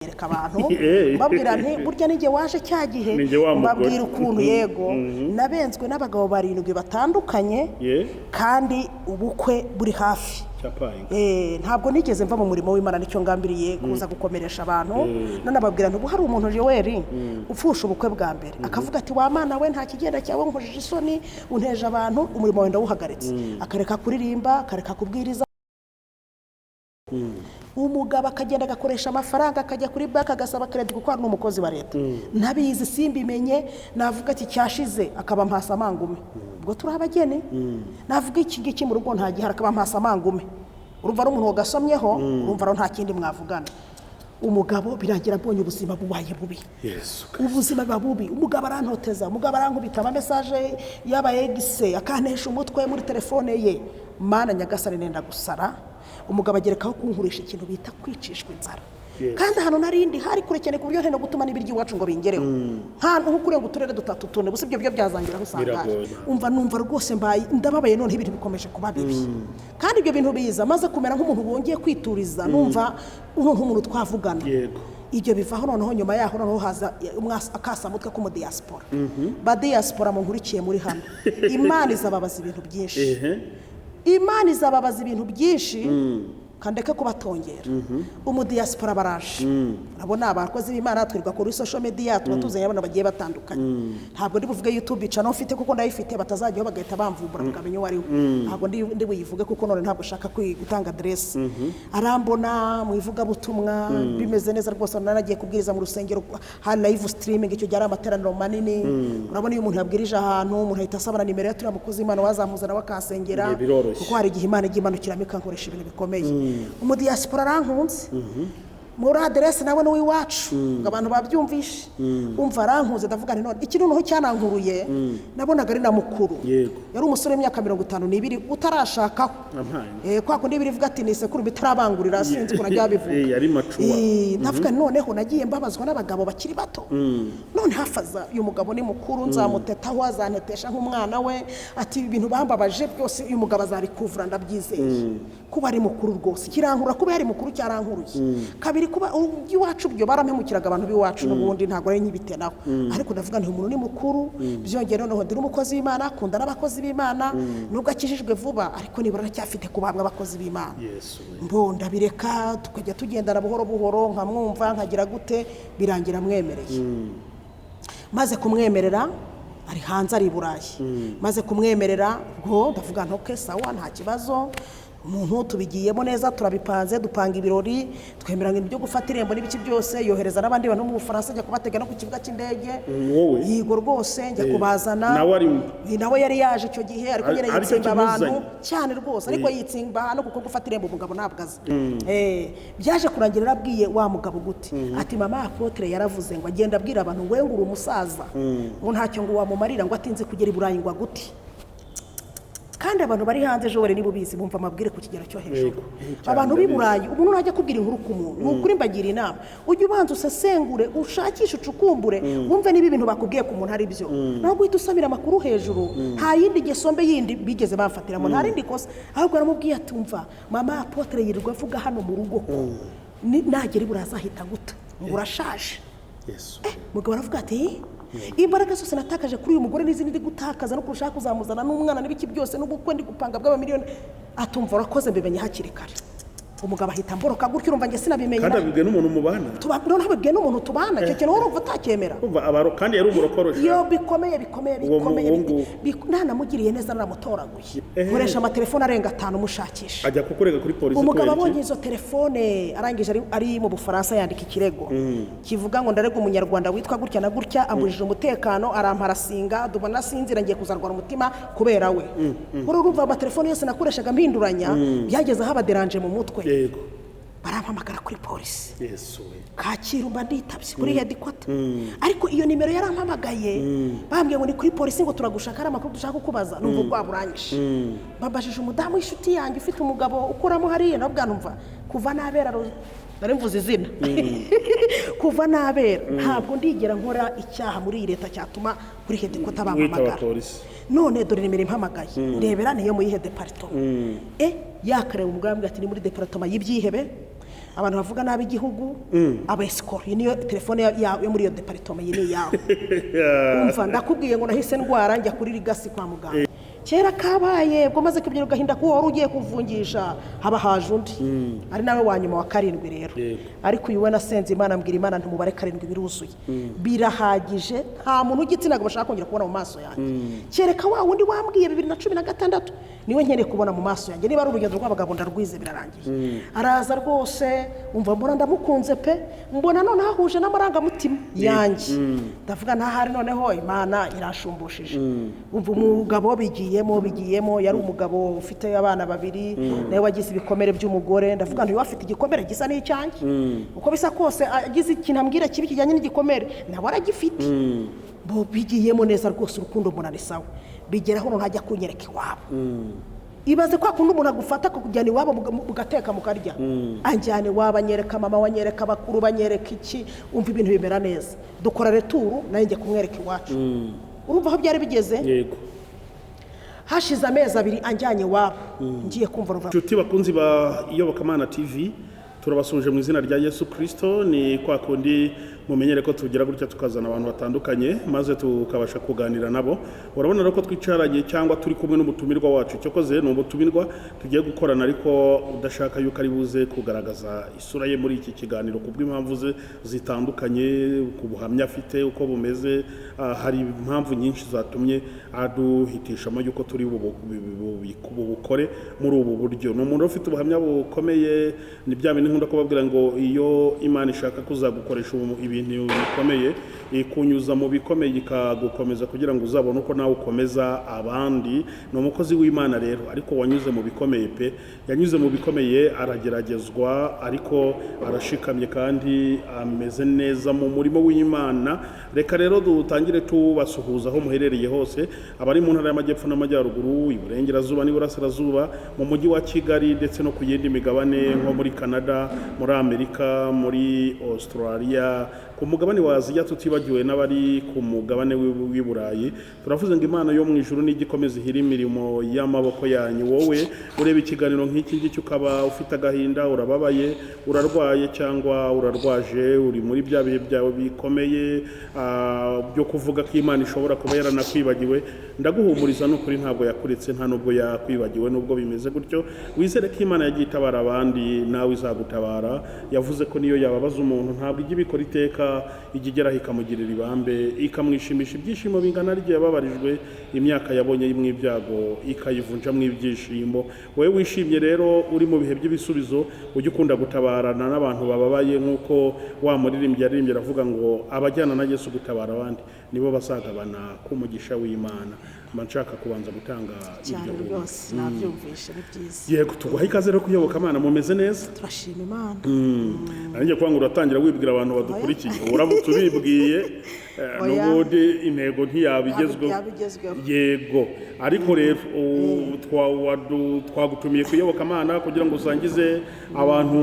yereka abantu babwira nti burya nije waje cyagihe babwira ukuntu yego nabenzwe n'abagabo barindwi batandukanye kandi ubukwe buri hafi ntabwo nigeze mva mu murimo w'Imana nicyo ngambiriye kuza gukomeresha abantu none babwira nti hari umuntu Joel upfusha ubukwe bwa mbere akavuga ati wa mana we nta kigenda cyawe nkujije isoni unteje abantu umurimo wenda wuhagaritse akareka kuririmba akareka kubwiriza umugabo akagenda agakoresha amafaranga akajya kuri banki agasaba credit kuko ari umukozi wa leta nabizi simbimenye navuga ati cyashize akaba mpasa mangume ubwo turi abageni navuga iki ngiki mu rugo nta gihara akaba mpasa mangume urumva ari umuntu wagasomyeho urumva ari nta kindi mwavugana umugabo birangira abonye ubuzima bubaye bubi ubuzima babubi umugabo arantoteza umugabo arankubita ama message yaba egise akanesha umutwe muri telefone ye mana nyagasare nenda gusara umugabo agerekaho kunkurisha ikintu bita kwicishwa inzara kandi hano narindi hari kure cyane kubyo nteno gutuma n'ibiryo iwacu ngo bingereho nkantu nko kurenga uturere dutatu tune busibyo byo byazangira gusangaje numva rwose mbaye ndababaye none ibintu bikomeje kuba bibi kandi ibyo bintu biza maze kumera nk'umuntu wongeye kwituriza numva umuntu twavugana ibyo bivaho noneho nyuma yaho noneho haza akasa mutwe ko mu diaspora ba diaspora mu nkurikiye muri hano Imana izababaza ibintu byinshi Imana izababaza ibintu byinshi kandeke kubatongera umu diaspora baraje urabona abakozi b'Imana twirwa kuri social media tubatuze yabona bagiye batandukanye ntabwo ndi buvuge YouTube channel mfite kuko ndayifite batazajyaho bagahita bamvumbura mukamenya wari ntabwo ndi buyivuge kuko none ntabwo shaka gutanga address arambona mu ivuga butumwa bimeze neza rwose naragiye kubwiriza mu rusengero ha live streaming icyo cyari amateraniro manini urabona iyo umuntu yabwirije ahantu umuntu ahita asabana nimero ya turi mukozi Imana wazamuzana wakasengera kuko hari igihe Imana igimanukira mikankoresha ibintu bikomeye umu diaspora arankunze muri address nawe no wiwacu abantu babyumvishe umva arankunze ndavuga nti none ikintu noho cyanankuruye nabonaga ari na mukuru yari umusore w'imyaka 52 utarashakaho kwa kundi birivuga ati ni sekuru bitarabangurira sinzi ko najya bivuga yari macuwa ndavuga noneho nagiye mbabazwa n'abagabo bakiri bato none hafaza uyu mugabo ni mukuru nzamutetaho azanetesha nk'umwana we ati ibintu bambabaje byose uyu mugabo azabikuvura ndabyizeye kuba ari mukuru rwose kirankura kuba yari mukuru cyarankuruye kabiri kuba iwacu byo barampemukiraga abantu biwacu n'ubundi ntago ari nyibitenaho ariko ndavuga nti umuntu ni mukuru byongera noneho ndi umukozi w'Imana akunda n'abakozi b'Imana nubwo akijijwe vuba ariko nibura aracyafite kubabwa abakozi b'Imana mbonda bireka tukajya tugendana buhoro buhoro nkamwumva nkagira gute birangira mwemereye maze kumwemerera ari hanze ari Burayi maze kumwemerera ngo ndavuga ntoke sawa nta kibazo umuntu tubigiyemo neza turabipanze dupanga ibirori twemeranga ibyo gufata irembo n'ibiki byose yohereza n'abandi bantu mu Bufaransa ajya kubatega no ku kibuga cy'indege yigo rwose njya kubazana nawe yari yaje icyo gihe ariko yari yitsimba abantu cyane rwose ariko yitsimba hano kuko gufata irembo umugabo nabwaza byaje kurangira arabwiye wa mugabo gute ati mama Apotre yaravuze ngo agenda abwira abantu ngo ngura umusaza ngo ntacyo ngo wamumarira ngo atinze kugera i Burayi ngo guti kandi abantu bari hanze Joel nibo bizi bumva amabwire ku kigero cyo hejuru abantu b'i Burayi umuntu najya kubwira inkuru ku muntu ukuri mbagira inama ujye ubanza usesengure ushakishe ucukumbure wumve niba ibintu bakubwiye ku muntu ari byo ntabwo uhita usamira amakuru hejuru nta yindi gesombe yindi bigeze bamfatiramo nta rindi kosa ahubwo aramubwiye ati umva mama Apotre yirirwa avuga hano mu rugo ko nagera i Burayi azahita guta ngo urashaje mugabo aravuga ati imbaraga zose natakaje kuri uyu mugore n'izindi ndi gutakaza no kurushaho kuzamuzana n'umwana n'ibiki byose n'ubukwe ndi gupanga bw'abamiliyoni atumva urakoze mbimenye hakiri kare umugabo ahita mboroka gutyo urumva nge sinabimenye kandi abibwiye n'umuntu mubana none abibwiye n'umuntu tubana icyo kintu urumva utacyemera kandi yari umurokorosha yo bikomeye ntanamugiriye neza naramutoraguye nkoresha amatelefone arenga 5 mushakisha ajya kukurega kuri polisi umugabo abonye izo telefone arangije ari mu Bufaransa yandika ikirego kivuga ngo ndarega umunyarwanda witwa gutya na gutya ambujije umutekano aramparasinga dubona sinzira ngiye kuzarwara umutima kubera we urumva amatelefone yose nakoreshaga mpinduranya byageze aho abaderanje mu mutwe barampamagara kuri polisi Kacyiru mba nditabye kuri headquarter ariko iyo nimero yarampamagaye bambwiye ngo ni kuri polisi ngo turagushaka ari amakuru dushaka kukubaza numva rwaburanyishe babajije umudamu w'inshuti yanjye ufite umugabo ukoramo hariya nabwo numva kuva nabera nari mvuze izina kuva nabera ntabwo ndigera nkora icyaha muri iyi leta cyatuma kuri headquarter bampamagara none dore nimero impamagaye ndebera niyo mu yihe departement yakareba umugambwe ati ni muri departement y'ibyihebe abantu bavuga nabi igihugu abesikoro iyi niyo telefone yo muri iyo deparitoma iyi ni yawe umva ndakubwiye ngo nahise ndwara njya kuri rigasi kwa muganga kera kabaye ubwo maze kubyira ugahinda ko wari ugiye kuvungisha haba haje undi ari nawe wa nyuma wa 7 rero ariko uyu we nasenze Imana mbwira Imana ntumubare 7 biruzuye birahagije nta muntu ugitsinaga bashaka kongera kubona mu maso yanjye kereka wa wundi wambwiye 2016 niwe nkeneye kubona mu maso yanjye niba ari urugendo rw'abagabo ndarwize birarangiye araza rwose umva mbona ndamukunze pe mbona none hahuje n'amarangamutima yanjye ndavuga ntahari noneho Imana irashumbushije umva umugabo bigiyemo yari umugabo ufite abana 2 nawe wagize ibikomere by'umugore ndavuga nti wafite igikomere gisa n'icyanjye uko bisa kose agize ikintu ambwira kibi kijyanye n'igikomere nawe aragifite bo bigiyemo neza rwose urukundo mbona ni sawa bigeraho ntajya kunyereka iwabo ibaze kwa kundi umuntu agufata kujyana iwabo mugateka mukarya anjyane waba nyereka mama wanyereka bakuru banyereka iki umva ibintu bimera neza dukora returu nayo njye kumwereka iwacu urumva aho byari bigeze yego hashize amezi 2 anjyanye wabo ngiye kumva ruva Nshuti bakunzi ba Iyobokamana TV turabasuje mu izina rya Yesu Kristo ni kwa kundi mumenyere ko tugira gutya tukazana abantu batandukanye maze tukabasha kuganira nabo urabona rero ko twicaranye cyangwa turi kumwe n'umutumirwa wacu cyokoze ni umutumirwa tugiye gukorana ariko udashaka yuko ari buze kugaragaza isura ye muri iki kiganiro kubw'impamvu ze zitandukanye ku buhamya afite uko bumeze hari impamvu nyinshi zatumye aduhitishamo yuko turi bukore muri ubu buryo ni umuntu ufite ubuhamya bukomeye ni bya bintu nkunda kubabwira ngo iyo Imana ishaka kuzagukoresha ibintu bikomeye ikunyuza mu bikomeye ikagukomeza kugira ngo uzabone uko nawe ukomeza abandi ni umukozi w'Imana rero ariko wanyuze mu bikomeye pe yanyuze mu bikomeye arageragezwa ariko arashikamye kandi ameze neza mu murimo w'Imana reka rero dutangire tubasuhuza aho muherereye hose abari mu ntara y'amajyepfo n'amajyaruguru iburengerazuba n'iburasirazuba mu mujyi wa Kigali ndetse no ku yindi migabane nko muri Canada muri Amerika muri Australia ku mugabane wa Aziya tutibagiwe n'abari ku mugabane w'i Burayi turavuze ngo Imana yo mu ijuru n'igikomeza ihira imirimo y'amaboko yanyu wowe ureba ikiganiro nk'iki ngiki ukaba ufite agahinda urababaye urarwaye cyangwa urarwaje uri muri bya bihe byawe bikomeye byo kuvuga ko Imana ishobora kuba yaranakwibagiwe ndaguhumuriza n'ukuri ntabwo yakuretse nta nubwo yakwibagiwe nubwo bimeze gutyo wizere ko Imana yagiye itabara abandi nawe izagutabara yavuze ko niyo yababaza umuntu ntabwo ijya ibikora iteka igigeraho ikamugirira ibambe ikamwishimisha ibyishimo bingana rye yababarijwe imyaka yabonye y'imwe ibyago ikayivunja mu ibyishimo wowe wishimye rero uri mu bihe by'ibisubizo ujye ukunda gutabarana n'abantu bababaye nk'uko wa muririmbyi yaririmbye aravuga ngo abajyana na Yesu gutabara abandi nibo bazagabana k'umugisha w'Imana nshaka kubanza gutanga ibyo byose nabyumvishe ni byiza yego tuguha ikaze rero kuyobokamana mumeze neza turashima Imana nanjye kwanga uratangira wibwira abantu badukurikiye uramutse ubibwiye n'ubundi intego ntiyabigezweho yego ariko rero twagutumiye kuyobokamana kugira ngo usangize abantu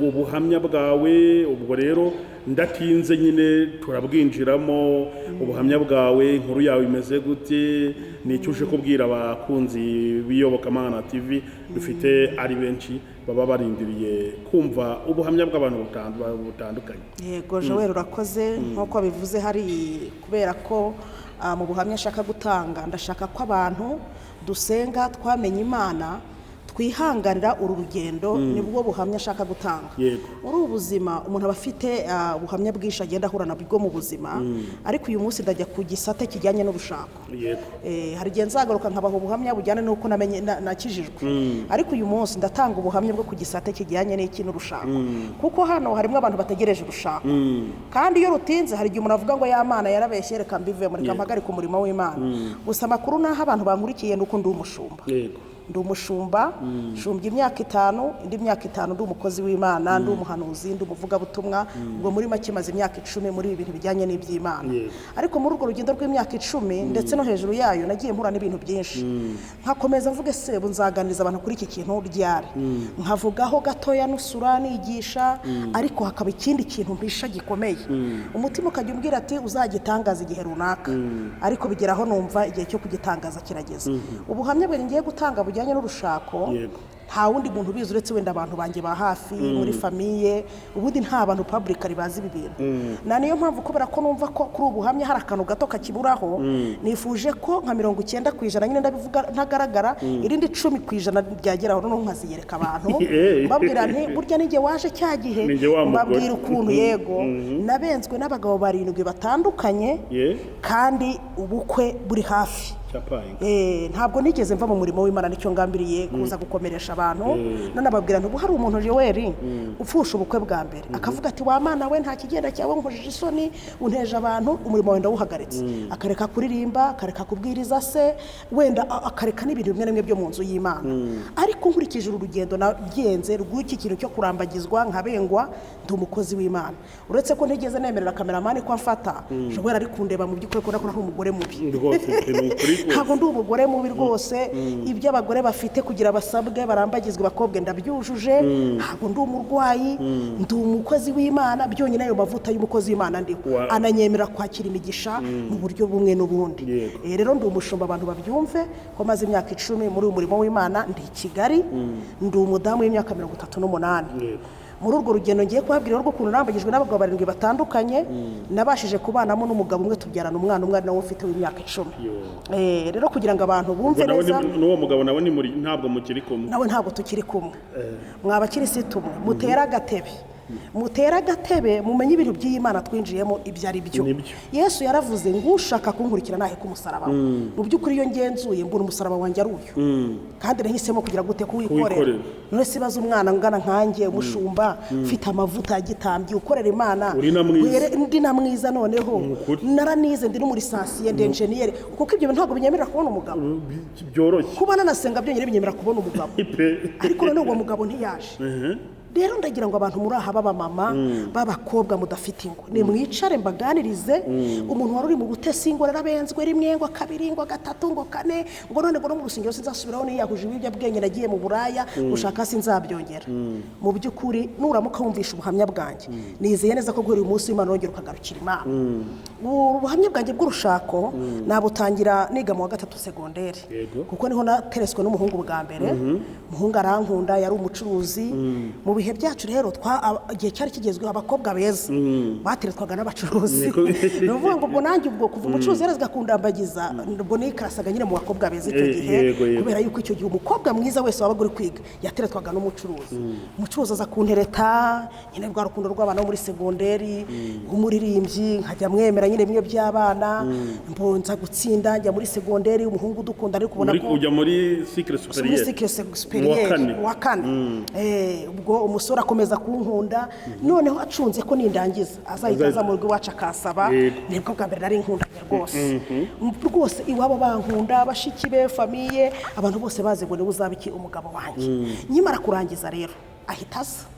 ubuhamya bwawe ubwo rero ndatinze nyine turabwinjiramo ubuhamya bwawe inkuru yawe imeze gute nicyo uje kubwira abakunzi b'Iyobokamana TV dufite ari benshi baba barindiriye kumva ubuhamya bw'abantu butandukanye yego Joel urakoze nk'uko bivuze hari kubera ko mu buhamya ashaka gutanga ndashaka ko abantu dusenga twamenye Imana twihanganira uru rugendo nibwo buhamya ashaka gutanga muri ubuzima umuntu aba afite ubuhamya bwinshi agenda ahura nabwo mu buzima ariko uyu munsi ndajya ku gisate kijyanye n'urushako hari igihe nzagaruka nkabaho ubuhamya bujyana n'uko namenye nakijijwe ariko uyu munsi ndatanga ubuhamya bwo ku gisate kijyanye n'iki n'urushako kuko hano harimo abantu bategereje urushako kandi iyo rutinze hari igihe umuntu avuga ngo y'Imana yarabeshye reka mbivemo reka mpagarike umurimo w'Imana gusa amakuru naho abantu bankurikiye nuko ndi umushumba ndi umushumba shumbye imyaka 5 indi myaka 5 ndi umukozi w'Imana ndi umuhanuzi ndi umuvugabutumwa ubwo muri make maze imyaka 10 muri ibintu bijyanye n'iby'Imana ariko muri urwo rugendo rw'imyaka 10 ndetse no hejuru yayo nagiye mpura n'ibintu byinshi nkakomeza mvuge se bunzaganiriza abantu kuri iki kintu ryari nkavugaho gatoya nusura nigisha ariko hakaba ikindi kintu mpisha gikomeye umutima ukajya umbwira ati uzagitangaza igihe runaka ariko bigeraho numva igihe cyo kugitangaza kirageze ubuhamya bwe ngiye gutanga bujyanye n'urushako nta wundi muntu ubizi uretse wenda abantu banjye ba hafi muri famiye, ubundi nta bantu publicly bazi ibi bintu. Na niyo mpamvu kubera ko numva ko kuri ubu hamwe hari akantu gato kakiburaho, nifuje ko nka 90% nyine ndabivuga ntagaragara, irindi 10% ryageraho no nkaziyereka abantu babwira nti burya ninjye waje cya gihe, babwira ukuntu yego nabenzwe n'abagabo 7 batandukanye kandi ubukwe buri hafi. Ntabwo nigeze mva mu murimo w'Imana, nicyo ngambiriye kuza gukomeresha abantu. None ababwira nti hari umuntu Joel upfusha ubukwe bwa mbere akavuga ati wa mana we nta kigenda cyawe nkujije isoni unteje abantu, umurimo wenda wuhagaritse, akareka kuririmba, akareka kubwiriza se, wenda akareka n'ibintu bimwe n'imwe byo mu nzu y'Imana. Ariko nkurikije urugendo nagenze rw'iki kintu cyo kurambagizwa nkabengwa, ndi umukozi w'Imana. Uretse ko ntigeze nemerera kameramani ko amfata, Joel ari kundeba mu by'ukuri ko nakora umugore mubi. Ntabwo ndi umugore mubi rwose, ibyo abagore bafite kugira basabwe barambagizwe bakobwe ndabyujuje. Ntabwo ndi umurwayi, ndi umukozi w'Imana, byonyine ayo mavuta y'umukozi w'Imana ndiho ananyemera kwakira imigisha mu buryo bumwe n'ubundi. Rero ndi umushumba, abantu babyumve ko maze imyaka 10 muri uyu murimo w'Imana. Ndi i Kigali, ndi umudamu w'imyaka 38. Muri urwo rugendo ngiye kubabwira rwo kuntu nambagijwe n'abagabo 7 batandukanye, nabashije kubanamo n'umugabo umwe tubyarana umwana umwe nawe ufite w'imyaka 10. Rero kugira ngo abantu bumve neza, n'uwo mugabo nawe ni muri ntabwo mukiri kumwe, nawe ntabwo tukiri kumwe, mwabakirisitu mwe mutera agatebe, mutera agatebe mumenye ibintu by'Imana twinjiyemo ibyo ari byo. Yesu yaravuze ngo ushaka kunkurikira nahe ku musaraba. Mu by'ukuri iyo ngenzuye mbona umusaraba wanjye ari uyu, kandi nahisemo kugira gute kuwikorera. None sibaza umwana ngana nkanjye umushumba mfite amavuta ya gitambyi ukorera Imana, ndi na mwiza, noneho naranize ndi muri sansiye ndi engineer, kuko ibyo ntabwo binyemerera kubona umugabo byoroshye. Kuba nanasenga byonyine binyemerera kubona umugabo, ariko none uwo mugabo ntiyaje. Rero ndagira ngo abantu muri aha b'abamama b'abakobwa mudafite ingo nimwicare mbaganirize. Umuntu wari uri mu butesi ngo narabenzwe rimwe ngo kabiri ngo gatatu ngo kane ngo none ngo no mu rusengero sinzasubiraho niyahuje ibyo bwenge nagiye mu buraya gushaka sinzabyongera. Mu by'ukuri nuramuka wumvisha ubuhamya bwanjye, nizeye neza ko guhera uyu munsi w'Imana wongera ukagarukira Imana. Ubuhamya bwanjye bw'urushako nabutangira niga mu wa 3 segonderi, kuko niho natereswe n'umuhungu bwa mbere. Umuhungu arankunda, yari umucuruzi. Mu bihe byacu rero igihe cyari kigezweho abakobwa beza bateretwaga n'abacuruzi. Nuvuga ngo ubwo nanjye ubwo kuva umucuruzi yarazaga kundambagiza, ubwo nikarasaga nyine mu bakobwa beza icyo gihe, kubera yuko icyo gihe umukobwa mwiza wese wabaga uri kwiga yateretwaga n'umucuruzi. Umucuruzi aza kuntereta, nyine rwa rukundo rw'abana bo muri segonderi, umuririmbyi nkajya mwemera nyine bimwe by'abana, mbonza gutsinda njya muri segonderi. Umuhungu dukunda ari kubona ko ujya muri cycle superieur wa kane. Ubwo umusore akomeza kunkunda, noneho acunze ko nindangiza azahita mu rugo iwacu akasaba. Nibwo bwa mbere nari nkunda rwose iwabo bankunda, bashiki be, famiye, abantu bose bazi ngo ni uzabiki umugabo wanjye. Nyimara kurangiza rero ahita aza,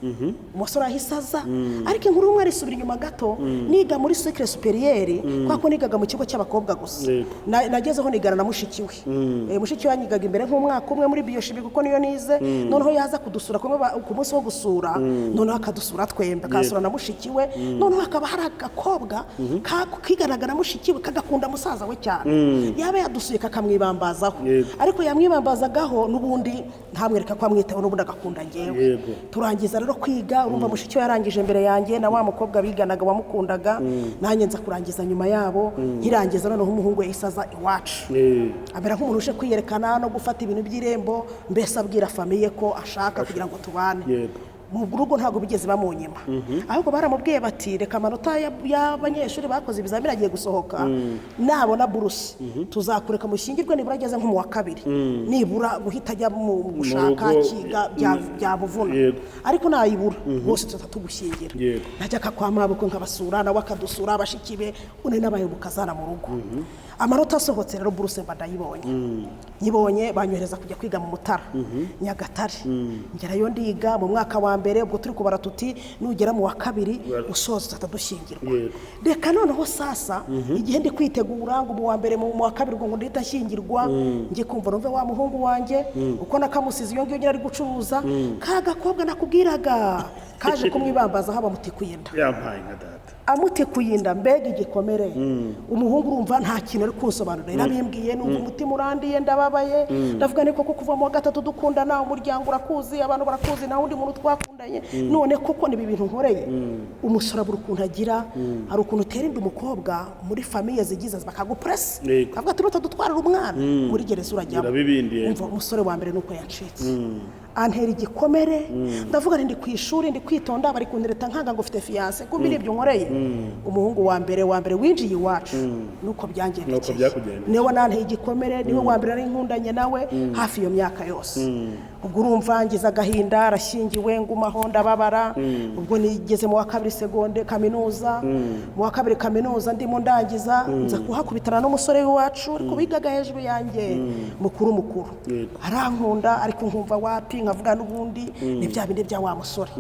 umusore ahita aza. Ariko inkuru umwe arisubira inyuma gato, niga muri cycle superieur, kwako nigaga mu kigo cy'abakobwa gusa. Nagezeho nigana na mushiki we. Mushiki we nyigaga imbere nk'umwaka umwe muri biochimie kuko niyo nize. Noneho yaza kudusura ku munsi wo gusura, noneho akadusura twembe, akasura na mushiki we. Noneho hakaba hari agakobwa kiganaga na mushiki we kagakunda musaza we cyane. Yaba yadusuye kakamwibambazaho, ariko yamwibambazagaho n'ubundi ntamwereka ko amwitaho, n'ubundi agakunda ngewe. Turangiza rero kwiga, urumva mushiki we yarangije imbere yanjye na wa mukobwa biganaga wamukundaga, nanjye nza kurangiza nyuma yabo. Nkirangiza noneho umuhungu yahisaza iwacu, amera nk'umuntu uje kwiyerekana no gufata ibintu by'irembo, mbese abwira famiye ko ashaka kugira ngo tubane. Mu rugo ntabwo bigeze bamunyima, ahubwo baramubwiye bati reka amanota y'abanyeshuri bakoze ibizamini agiye gusohoka, nabona buruse tuzakureka mushyingirwe nibura ageze nko mu wa 2, nibura guhita ajya mu gushaka kiga byabuvuna. Ariko nayibura bose tutatugushyingira. Najyaga kwa mabukwe nkabasura, nawe akadusura, abashiki be, une nabaye mukazana mu rugo. Amanota asohotse rero buruse mbadayibonye, nyibonye banyohereza kujya kwiga mu Mutara Nyagatare. Ngerayo ndiga mu mwaka wa mbere, ubwo turi kubara tuti nugera mu wa 2 usoza tutadushyingirwa. Reka noneho sasa igihe ndi kwitegura ngo mu wa mbere mu wa 2 ngo ndita shyingirwa, ngiye kumva numve wa muhungu wanjye uko nakamusize iyo ngiyo ari gucuruza, ka gakobwa nakubwiraga kaje kumwibambaza haba mutikuyenda. Yampaye nka data. amutikuye inda mbega igikomere umuhungu urumva nta kintu ari kunsobanurira yarabimbwiye numva umutima urandiye ndababaye ndavuga niko kuva mu wa gatatu dukundana umuryango urakuzi abantu barakuzi nta wundi muntu twakundanye none koko nibi bintu nkoreye umusore abura ukuntu agira hari ukuntu utera inda umukobwa muri famiye zigize bakagupress kavuga ati dutwarira umwana muri gereza urajyamo umva umusore wa mbere nuko yacitse antera igikomere ndavuga ndi ku ishuri ndi kwitonda bari kundereta nkanga ngo ufite fiance kumbi ibyo nkoreye umuhungu wa mbere winjiye iwacu nuko byangendekeye niwe nanteye igikomere niwe wa mbere ari nkundanye nawe hafi iyo myaka yose ubwo urumva ngize agahinda arashyingiwe ngumaho ndababara ubwo nigeze mu wa kabiri segonde kaminuza mu wa kabiri kaminuza ndimo ndangiza nza kuhakubitana n'umusore w'iwacu ariko bigaga hejuru yanjye mukuru arankunda ariko nkumva wapi nkavuga n'ubundi ni bya bindi bya wa musore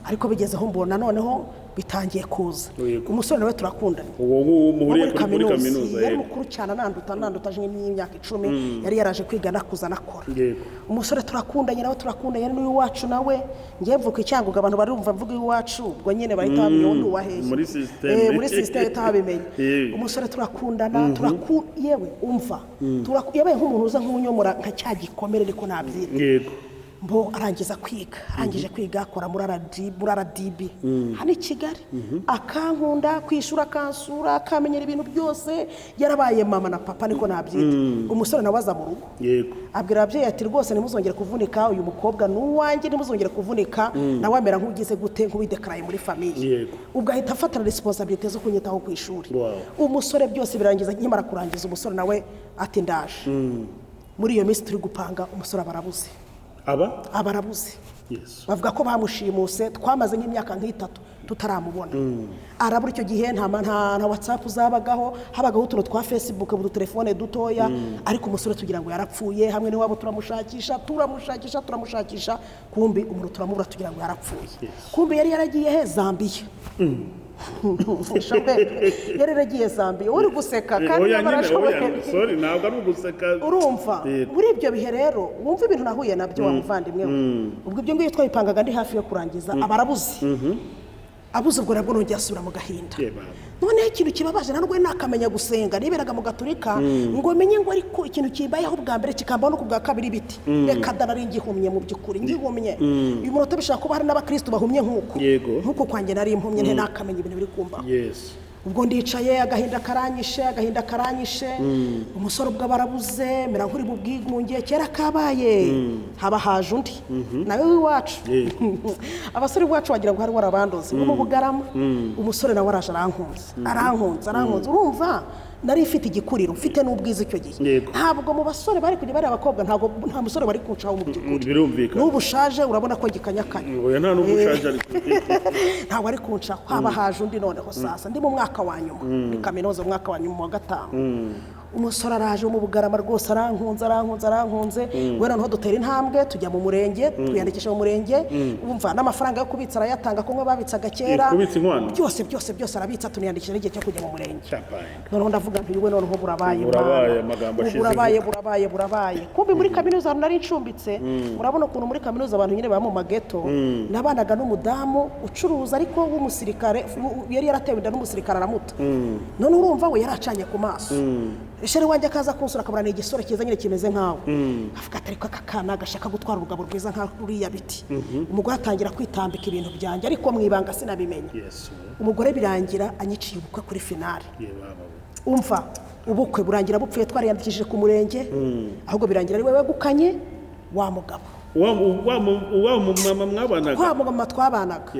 ariko bigezeho mbona noneho bitangiye kuza umusore nawe turakundana uwo muhuriye kuri kaminuza yari mukuru cyane nandutaje nk'imyaka 10 yari yaraje kwiga nakuza nakora umusore turakundanye nawe turakundanye n'uyu wacu nawe ngiye mvuka icyanguga abantu barumva mvuga iwacu ubwo nyene bahita bamenya undi waheye muri system tabimenye umusore turakundana yewe umva yabaye nk'umuntu uza nk'unyomora nka cya gikomere ariko nabyita mbo arangije kwiga akora muri RDB hano i Kigali akankunda kwishura kansura akamenyera ibintu byose yarabaye mama na papa niko nabyita umusore nawe aza mu rugo abwira ababyeyi ati rwose nimuzongere kuvunika uyu mukobwa n'uwanjye nimuzongere kuvunika nawe amera nk'ugize gute nk'ubidekaraye muri famille ubwo ahita afatana responsibility zo kunyitaho ku ishuri umusore byose birangiza nyimara kurangiza umusore nawe ati ndaje muri iyo minsi turi gupanga umusore abarabuze abarabuze bavuga ko bamushimuse twamaze nk'imyaka nk'itatu tutaramubona arabura icyo gihe nta WhatsApp zabagaho habagaho utuntu twa Facebook mu telefone dutoya ariko umusore tugira ngo yarapfuye hamwe n'iwabo turamushakisha kumbi umuntu turamubura tugira ngo yarapfuye kumbi yari yaragiye he Zambia yaragiye Zambia uri guseka kandi sorry ntabwo ari uguseka urumva muri ibyo bihe rero wumva ibintu nahuye nabyo wa muvandimwe ubwo ibyo ngiye twabipangaga ndi hafi yo kurangiza abarabuze abuze ubwo nabwo nongeye asubira mu gahinda noneho ikintu kibabaje ntabwo nakamenya gusenga niberaga mu gaturika ngo menye ngo ariko ikintu kibayeho bwa mbere kikambaho no ku bwa kabiri biti reka danari ngihumye mu by'ukuri ngihumye uyu muntu bishaka kuba hari n'abakristo bahumye nkuko kwanjye nari impumye nte nakamenya ibintu biri kumba ubwo ndicaye agahinda karanyishe umusore ubwo barabuze mera nkuri mu bwigunge kera kabaye haba haje undi nawe w'iwacu abasore bwacu wagira ngo hari warabandoze mu Bugarama umusore nawe araje arankunze urumva nari ifite igikuriro mfite n'ubwiza icyo gihe ntabwo mu basore bari kujya bari abakobwa nta musore bari kuncaho mu by'ukuri birumvikana n'ubushaje urabona ko gikanyakanya oya nta n'ubushaje ariko ntawe ari kuncaho haba haje undi noneho sasa ndi mu mwaka wa nyuma ni kaminuza umwaka wa nyuma wa 5 umusore araje mu Bugarama rwose arankunze wera nto dutera intambwe tujya mu murenge twiyandikisha mu murenge umva n'amafaranga yo kubitsa arayatanga ko babitsaga kera byose arabitsa tuniyandikisha n'igihe cyo kujya mu murenge noneho ndavuga nti we noneho burabaye kumbi muri kaminuza nari ncumbitse urabona ukuntu muri kaminuza abantu nyine baba mu mageto nabanaga n'umudamu ucuruza ariko w'umusirikare yari yaratewe inda n'umusirikare aramuta none urumva we yaracanye ku maso Ishari wanjye akaza kunsura akabura ni igisore kiza nyine kimeze nkawe avuga ati ariko akakana gashaka gutwara urugabo rwiza nka ruriya biti umugore atangira kwitambika ibintu byanjye ariko mwibanga sinabimenya umugore birangira anyiciye ubukwe kuri finale umva ubukwe burangira bupfuye twariyandikishije ku murenge ahubwo birangira ari wewe gukanye wa mugabo wa mama mwabanaga wa mama twabanaga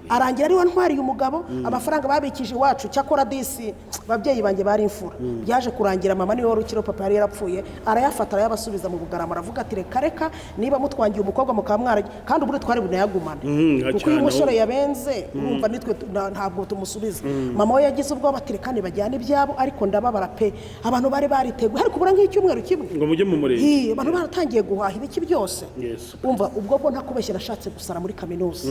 arangira ari wantwariye umugabo amafaranga babikije iwacu cyakora disi babyeyi banjye bari imfura yaje kurangira mama niwe warukiro papa yari yarapfuye arayafata arayabasubiza mu Bugarama aravuga ati reka niba mutwangiye umukobwa mukamwara kandi ubure twari bunayagumana kuko uyu musore yabenze urumva nitwe ntabwo tumusubiza mama we yagize ubwo batireka bajyana ibyabo ariko ndababara pe abantu bari bariteguye ariko ubura nk'icyumweru kimwe ngo mujye mu murenge abantu baratangiye guhaha ibiki byose umva ubwo ntakubeshye nashatse gusara muri kaminuza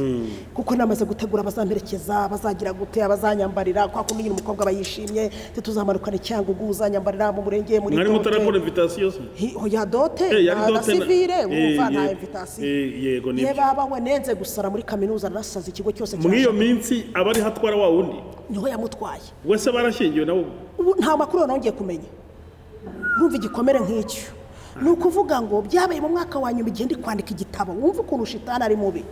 kuko namaze ngategura bazamperekeza bazagira gute abazanyambarira kwa kundi nyine umukobwa bayishimye tuzamarukana icyangugu uzanyambarira mu murenge muri mwari mutarakora invitation se oya dote na civile umva nta invitation yego ni baba we nenze gusara muri kaminuza nasaza ikigo cyose mwiyo minsi abari hatwara wa wundi niho yamutwaye wese barashingiwe nawo nta makuru nongeye kumenya urumva igikomere nk'icyo ni ukuvuga ngo byabaye mu mwaka wa nyuma igihe ndi kwandika igitabo wumva ukuntu shitani ari mubi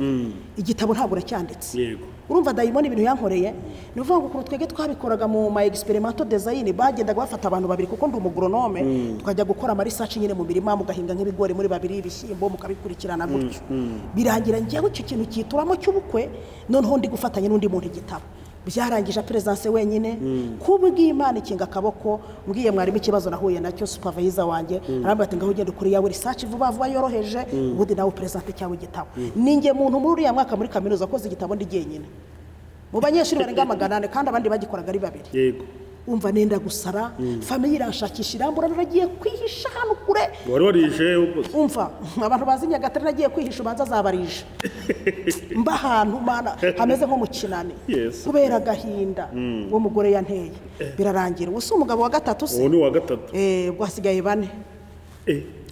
igitabo ntabwo uracyanditse yego urumva dayimoni ibintu yankoreye ni ukuvuga ngo ukuntu twebwe twabikoraga mu ma experimental design bagendaga bafata abantu babiri kuko ndi umugronome tukajya gukora ama research nyine mu mirima mugahinga nk'ibigori muri babiri ibishyimbo mukabikurikirana gutyo birangira njyewe icyo kintu kituramo cy'ubukwe noneho ndi gufatanya n'undi muntu igitabo byarangije presence wenyine kubw'Imana ikinga akaboko mbwiye mwarimu ikibazo nahuye nacyo supervisor wanjye arambye ati ngaho ugende kuri yawe research vuba vuba yoroheje ubundi nawe presente cyawe igitabo ninjye muntu muri uriya mwaka muri kaminuza koze igitabo ndi jyenyine mu banyeshuri barenga 400 kandi abandi bagikoraga ari babiri yego umva nenda gusara famille irashakisha irambura nagiye kwihisha hano kure wari warije umva abantu bazi Nyagatare nagiye kwihisha ubanza zabarije mba ahantu mana hameze nko mu kinani kubera agahinda uwo mugore yanteye birarangira ubu si umugabo wa gatatu se uwo ni wa gatatu ubwo hasigaye 4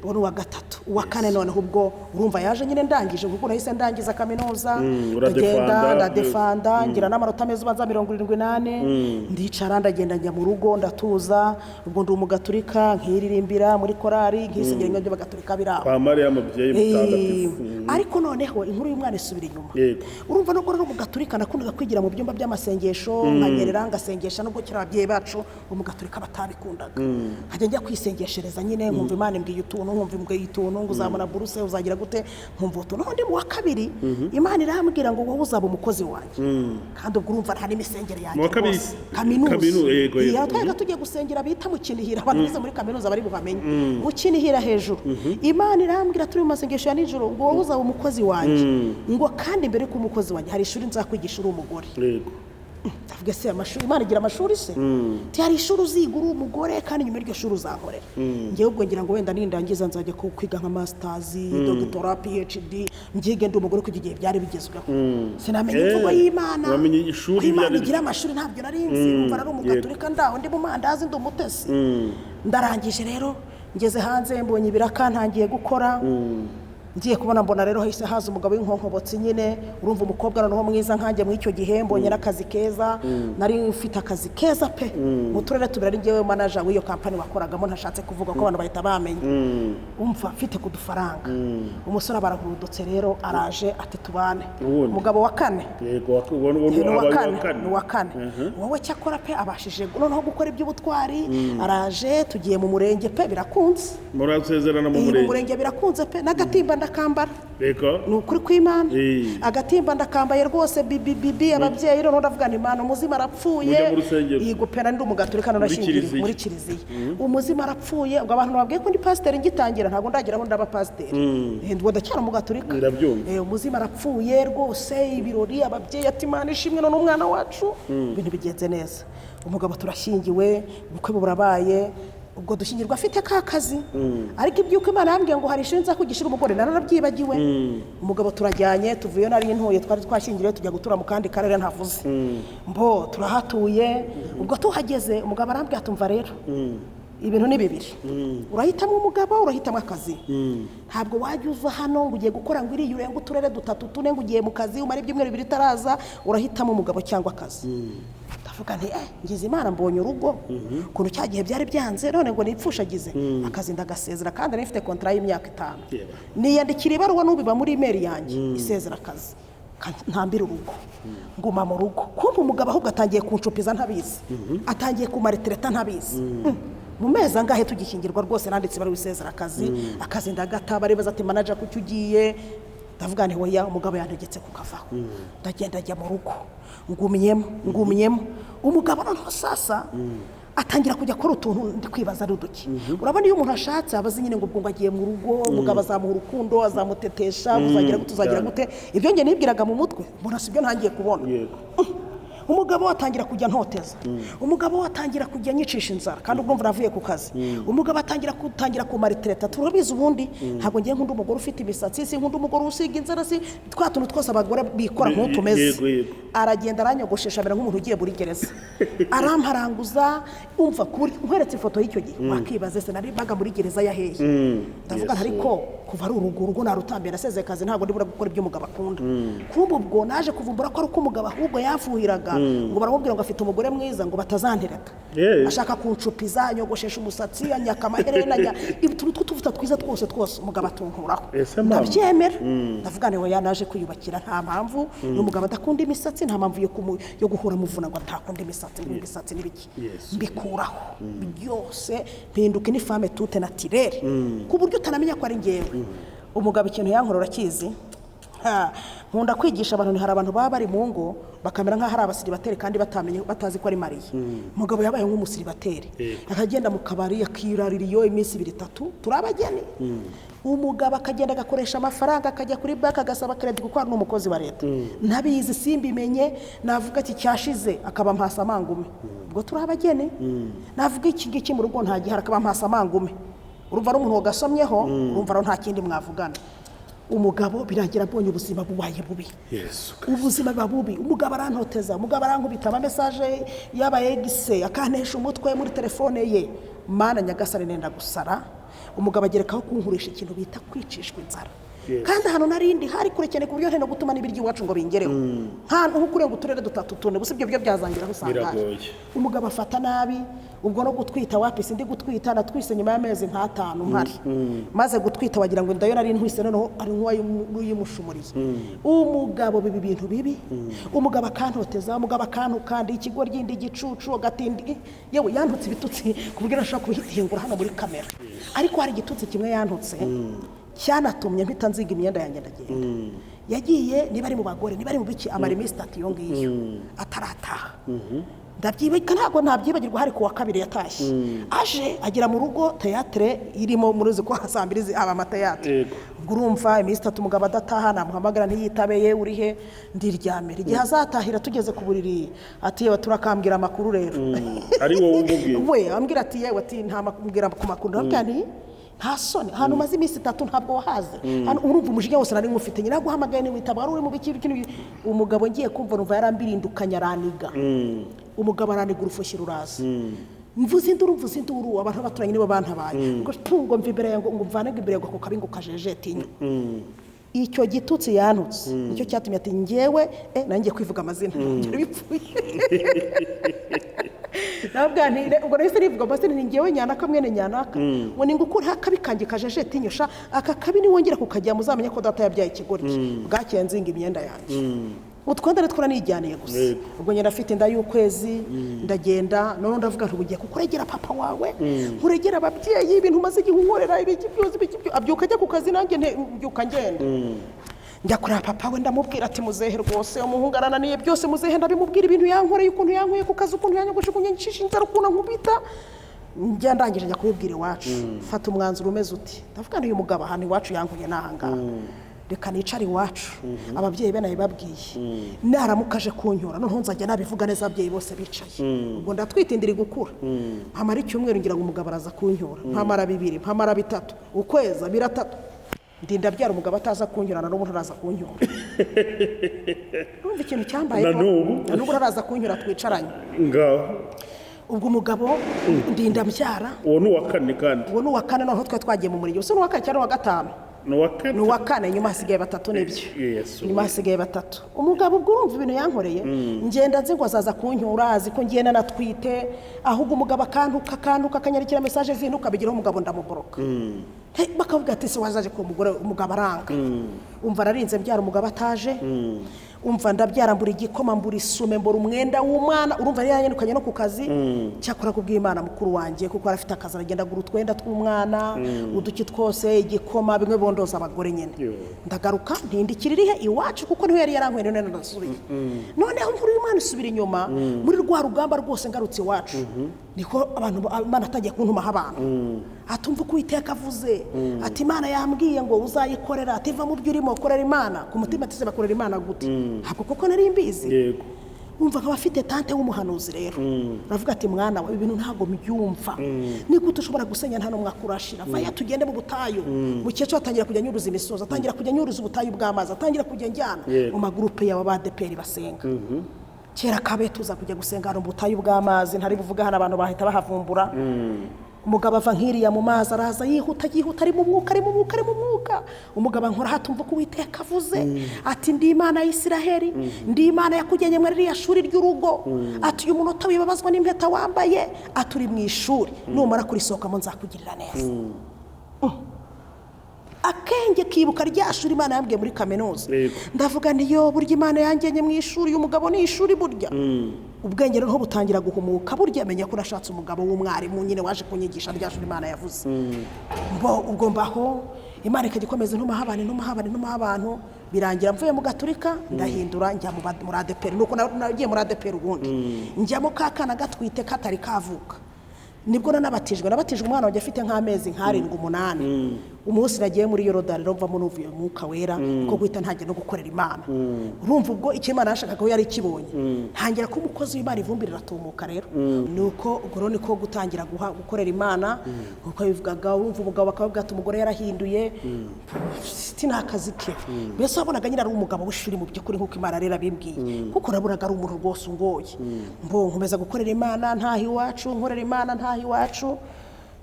uwo wa gatatu uwa kane noneho ubwo urumva yaje nyine ndangije kuko nahise ndangiza kaminuza ndagenda ndadefanda ngira n'amanota meza ubanza 78 ndicara ndagenda njya mu rugo ndatuza ubwo ndi umugaturika nkiririmbira muri korari nkisengera ingendo bagaturika biraho kwa Mariya mubyeyi mutagatifu ariko noneho inkuru y'umwana isubira inyuma urumva no gorora umugaturika nakundaga kwigira mu byumba by'amasengesho nkanyerera ngasengesha nubwo kira ababyeyi bacu umugaturika batabikundaga nkajya njya kwisengeshereza nyine nkumva Imana imbwiye utuntu nkumva imbwe yituntu ngo uzabona buruse uzagira gute nkumva utuntu ndi mu wa kabiri Imana irambwira ngo wowe uzaba umukozi wanjye kandi ubwo urumva nta n'imisengere yanjye mu kabiri kaminuza yego twaga tugiye gusengera bita mu Kinihira abantu bize muri kaminuza bari bubamenye mu Kinihira hejuru Imana irambwira turi mu masengesho ya nijoro ngo wowe uzaba umukozi wanjye ngo kandi mbere ko umukozi wanjye hari ishuri nzakwigisha uri umugore yego ndavuga se amashuri Imana igira amashuri se hari ishuri uziga uri umugore kandi nyuma y'iryo shuri uzankorera ngewe ubwo ngira ngo wenda nindangiza nzajya kwiga nka masters doctorat PhD ngige ndi umugore kugira igihe byari bigezweho sinamenye imvugo y'Imana wamenye ishuri Imana igira amashuri ntabyo nari nzi umva ari umugaturika ndaho ndi mu mandazi ndi umutesi ndarangije rero ngeze hanze mbonye ibiraka ntangiye gukora ngiye kubona mbona rero hahise haza umugabo w'inkonkobotsi nyine urumva umukobwa noneho mwiza nkanjye muri icyo gihe mbonye n'akazi keza nari mfite akazi keza pe mu turere tubiri ari njyewe manager w'iyo kampani wakoragamo ntashatse kuvuga ko abantu bahita bamenya umva mfite kudufaranga umusore barahurudutse rero araje ati tubane umugabo wa kane yego wa kane wowe cyakora pe abashije noneho gukora iby'ubutwari araje tugiye mu murenge pe birakunze murazezerana mu murenge birakunze pe n'agatimba ndakambara Ego ni ukuri kw'Imana agatimba ndakambaye rwose bibi ababyeyi rero ndavuga ni Imana umuzima arapfuye yigupera ndi umugaturika narashingiriye muri kiliziya umuzima arapfuye ubwo abantu babwiye ko ndi pasteur ngitangira ntago ndageraho ndaba pasteur ndwo ndacyara umugaturika umuzima arapfuye rwose ibirori ababyeyi ati Imana ishimwe none umwana wacu ibintu bigenze neza umugabo turashingiwe ubukwe burabaye ubwo dushingirwa afite ka kazi ariko ibyuko Imana yambwiye ngo hari ishinza kugishira umugore narabyibagiwe umugabo turajyanye tuvuye nari ntuye twari twashingiriye tujya gutura mu kandi karere ntavuze mbo turahatuye ubwo tuhageze umugabo arambwiye atumva rero ibintu ni bibiri urahitamo umugabo urahitamo akazi ntabwo wajya uza hano ngo ugiye gukora ngo iriye urenga uturere 3 4 ngo ugiye mu kazi umara ibyumweru 2 taraza urahitamo umugabo cyangwa akazi ndavuga nti ngize Imana mbonye urugo kuntu cyagihe byari byanze none ngo nipfushagize akazi ndagasezera kandi nifite contrat y'imyaka 5 niyandikira ibaruwa nubiba muri email yanjye isezera akazi ntambira urugo nguma mu rugo kumva umugabo ahubwo atangiye kuncupiza ntabizi atangiye kumaritreta ntabizi mu mezi angahe tugikingirwa rwose nanditse bari wisezera akazi ndagata bari baza ati manager kucyo ugiye ndavuga nti hoya umugabo yantegetse kukavaho ndagenda ajya mu rugo ngumyemo umugabo noneho sasa atangira kujya akora utuntu ndi kwibaza ari uduki urabona iyo umuntu ashatse abazi nyine ngo ubwo agiye mu rugo umugabo azamuha urukundo azamutetesha uzagira gute ibyo nge nibwiraga mu mutwe mbona sibyo ntangiye kubona umugabo atangira kujya ntoteza, umugabo atangira kujya nyicisha inzara kandi ubwo mvura avuye ku kazi, umugabo atangira kumaritireta. turabizi ubundi ntabwo ngiye nkunda umugore ufite imisatsi, si nkunda umugore usiga inzara, si twa tuntu twose abagore bikora nk'utumeze. Aragenda aranyogoshesha mbere nk'umuntu ugiye muri gereza, aramparanguza. umva nkweretse ifoto y'icyo gihe wakibaze se nari baga muri gereza ya hehe. ndavuga ariko kuva ari urugo narutambiye nasezeye kazi ntabwo ndibura gukora ibyo umugabo akunda. kumbe ubwo naje kuvumbura ko ari uko umugabo ahubwo yafuhiraga ngo baramubwira ngo afite umugore mwiza ngo batazantereka, ashaka kuncupiza, anyogoshesha umusatsi, anyaka amaherena, utuntu tw'utuvuta twiza twose umugabo atunkuraho. ndabyemera, ndavuga niwe yanaje kwiyubakira, nta mpamvu n'umugabo adakunda imisatsi, nta mpamvu yo guhura muvuna ngo atakunda imisatsi n'ibiki. mbikuraho byose mpinduka ni femme toute naturelle ku buryo utanamenya ko ari ngewe. umugabo ikintu yankorora kizi, nkunda kwigisha abantu. hari abantu baba bari mu ngo bakamera nk'aho ari abasiribateri kandi batazi ko ari Mariya. umugabo yabaye nk'umusiribateri, akagenda mu kabari akirarira iyo iminsi 2-3 turabageni. umugabo akagenda agakoresha amafaranga, akajya kuri banki agasaba credit kuko ari n'umukozi wa leta. nabizi simbimenye, navuga ati cyashize akaba mpasa amangume, ubwo turabageni. navuga iki ngiki mu rugo nta gihara akaba mpasa amangume, urumva ari umuntu wagasomyeho, urumva ari nta kindi mwavugana. umugabo birangira abonye ubuzima bubaye bubi, ubuzima buba bubi. umugabo arantoteza, umugabo arankubita ama message yabaye gise, akanesha umutwe muri telefone ye. mana nyagasare nenda gusara. umugabo agerekaho kunkurisha ikintu bita kwicishwa inzara. kandi hano narindi hari kure cyane ku buryo nteno gutuma n'ibiryo iwacu ngo bingereho. nta nko kurenga uturere 3 gusa ibyo byazangiraho usanga. umugabo afata nabi, ubwo no gutwita wapisi ndi gutwita natwise nyuma y'amezi 5 mpari. maze gutwita wagira ngo ndayo nari ntwise noneho ari nk'uwayimushumuriye. umugabo bibi bintu bibi, umugabo akantoteza, umugabo kandi ikigo ryindi gicucu agatindi yewe yantutse ibitutsi ku buryo nashaka kubihingura hano muri kamera. ariko hari igitutsi kimwe yantutse cyanatumye mpita nziga imyenda yanjye ndagenda. yagiye niba ari mu bagore niba ari mu biki amara iminsi 3 yo ngiyo atarataha. ndabyibika ntabwo nabyibagirwa. hari kuwa 2 yatashye, aje agira mu rugo teatre irimo muruzi ko hasambirizi aba amateatre. ubwo urumva iminsi 3 umugabo adataha, namuhamagara ntiyitabe uri he, ndiryamira. igihe azatahira tugeze ku buriri ati yewe turakambwira amakuru rero. ari wowe umubwira we ambwira ati yewe ati nta makubwira ku makuru. ndabwira nta soni hano maze iminsi 3 ntabwo wahaze hano urumva umujinya wose nari ngufite nyina guhamagaye ni witaba wari uri mu biki. umugabo ngiye kumva numva yarambirindukanya araniga. umugabo araniga urufushi ruraza. mvuze induru abantu baturanye nibo bantabaye ngo tungo mva imbere yango ngo mvanege imbere yango kabingo kajejetinyo. icyo gitutsi yanutse nicyo cyatumye ati ngewe nanjye kwivuga amazina ngire bipfuye. nabwanire ubwo rese rivuga basi ni ngewe nyanaka mwene nyanaka ngo ningukuri hakabikanje kajejetinyo sha aka kabi ni wongera kukajya muzamenye ko data yabyaye ikigoryi bwakenzinga imyenda yanjye. utwanda retwara nijyaniye gusa. ubwo nyenda afite inda y'ukwezi ndagenda none ndavuga ntubugiye kukuregera papa wawe nkuregera ababyeyi ibintu maze igihunkorera ibiki byose abyuka ajya ku kazi nanjye mbyuka ngenda. njya kureba papa we ndamubwira ati muzehe rwose umuhungu arananiye byose muzehe ndabimubwira ibintu yankoreye ukuntu yankuye ku kazi ukuntu yanyogoshe ukuntu yancisha inzara ukuntu nkubita. njya ndangije njya kubibwira iwacu fata umwanzuro umeze uti ndavuga uyu mugabo ahantu iwacu yankuye n'ahangaha reka nicare iwacu ababyeyi be nabibabwiye naramukaje kunyura noneho nzajya nabivuga neza ababyeyi bose bicaye. ubwo ndatwitindira gukura mpamara icyumweru ngira ngo umugabo araza kunyura mpamara 2 mpamara 3 ukweza 3 ndinda byara umugabo ataza kunyurana n'ubu ntaraza kunyura. Urumva ikintu cyambaye n'ubu ntaraza kunyura twicaranye ngaho. ubwo umugabo ndinda mbyara uwo ni uwa 4 kandi uwo ni uwa 4 noneho twagiye mu muriro. so ni uwa 4 cyangwa uwa 5 ni uwa 4 nyuma hasigaye 3 n'ibyo nyuma hasigaye 3. umugabo ubwo urumva ibintu yankoreye ngenda nzi ngo azaza kunyura azi ko ngenda natwite ahubwo umugabo akantuka akanyarikira message zinuka bigiraho umugabo ndamuboroka. bakavuga ati se wazaje ko umugabo aranga. umva ararinze mbyara umugabo ataje. umva ndabyara mbura igikoma mbura isume mbura umwenda w'umwana. urumva yari yanyandukanye no ku kazi cyakora kubw'Imana mukuru wanjye kuko arafite akazi aragenda gura utwenda tw'umwana uduki twose igikoma bimwe bondoza abagore nyene. ndagaruka ntindikiririhe iwacu kuko niho yari yarankweye none ndasubiye. noneho nkuru y'Imana isubira inyuma muri rwa rugamba rwose ngarutse iwacu niko abantu Imana atagiye kuntumaho abantu atumva ko Uwiteka avuze ati Imana yambwiye ngo uzayikorera ati va mu byo urimo korera Imana ku mutima ati se bakorera Imana gute. ntabwo kuko nari mbizi. wumva nkaba afite tante w'umuhanuzi rero uravuga ati mwana we ibintu ntabwo mbyumva ni gute ushobora gusenya nta n'umwaka urashira vaya tugende mu butayu mukecuru atangira kujya nyuruza imisozi atangira kujya nyuruza ubutayu bw'amazi atangira kujya njyana mu magurupe y'abadeperi basenga kera kabe tuza kujya gusenga mu butayu bw'amazi ntari buvuga hano abantu bahita bahavumbura umugabo ava nkiriya mu mazi araza yihuta ari mu mwuka umugabo ankora hatumva ko Uwiteka avuze ati ndi Imana ya Isiraheli ndi Imana yakujyanye muri ririya shuri ry'urugo ati uyu munota wibabazwa n'impeta wambaye aturi mu ishuri numara kurisohokamo nzakugirira neza akenge kibuka rya shuri Imana yambwiye muri kaminuza ndavuga ndiyo burya Imana yangenye mu ishuri umugabo ni ishuri burya ubwenge rero butangira guhumuka burya amenya ko nashatse umugabo w'umwarimu nyine waje kunyigisha rya shuri Imana yavuze ubwo mbaho Imana ikagikomeza ntuma abantu birangira mvuye mu Gaturika ndahindura njya mu ADPR nuko nagiye muri ADPR ubundi njyamo kakana gatwite katari kavuka nibwo nabatijwe umwana wanjye afite nk'amezi 7-8 umunsi nagiye muri Yorodani rero mvamo nuvuye umwuka wera ko guhita ntajya no gukorera Imana urumva ubwo icyo Imana yashakaga ko yari kibonye ntangira ko umukozi w'Imana ivumbi riratumuka rero nuko ubwo rero niko gutangira gukorera Imana uko bivugaga urumva umugabo bakavuga ati umugore yarahinduye sinakazi ke mbese wabonaga nyine ari umugabo w'ishuri mu by'ukuri nkuko Imana rero abimbwiye kuko naburaga ari umuntu rwose ungoye nkomeza gukorera Imana ntahi iwacu nkorera Imana ntahi iwacu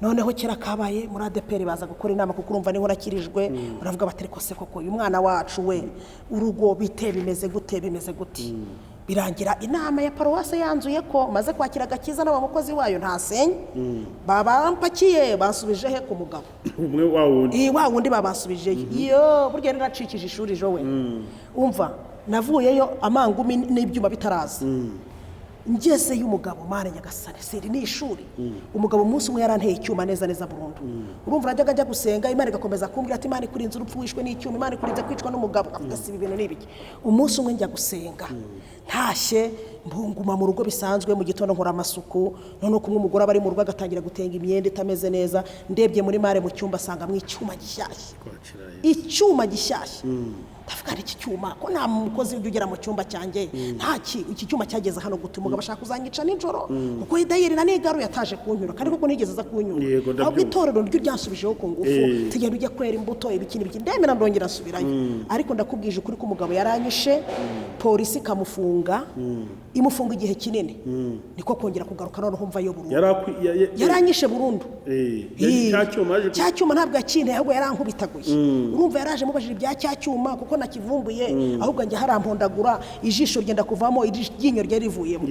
noneho kera kabaye muri ADPR baza gukora inama kuko urumva niho nakirijwe baravuga batari ko se koko uyu mwana wacu we urugo bimeze gute birangira inama ya paruwase yanzuye ko maze kwakira agakiza n'abamukozi wayo ntasenye bampakiye basubije he ku mugabo umwe wa wundi babasubije iyo burya naracikije ishuri jowe umva navuyeyo amangumi n'ibyuma bitaraza ngeze y'umugabo Mana nyagasane siri ni ishuri umugabo umunsi umwe yaranteye icyuma neza burundu urumva rajyaga ajya gusenga Imana igakomeza kumbwira ati Imana ikurinze urupfu wishwe n'icyuma Imana ikurinze kwicwa n'umugabo avuga si ibintu n'ibiki umunsi umwe njya gusenga ntashye mbunguma mu rugo bisanzwe mu gitondo nkora amasuku none kumwe umugore abari mu rugo agatangira gutenga imyenda itameze neza ndebye muri mare mu cyumba sanga mu icyuma gishyashya ndavuga iki cyuma ko nta mukozi ugera mu cyumba cyanjye iki cyuma cyageze hano gute umugabo ashaka kuzanyica nijoro kuko idayiri na nigaru yataje kunyura kandi kuko nigeze za kunyura ahubwo itorero ryo ryansubijeho ku ngufu tugenda ujya kwera imbuto ibiki ndemera ndongera nsubirayo ariko ndakubwije ukuri ko umugabo yaranyishe polisi kamufunga imufunga igihe kinini niko kongera kugaruka none humva yo burundu yaranyishe burundu cya cyuma ntabwo yakinteye ahubwo yarankubitaguye urumva yaraje mubajije ibya cya cyuma kuko nakivumbuye ahubwo njya harampondagura ijisho ryenda kuvamo iryinyo ryari rivuyemo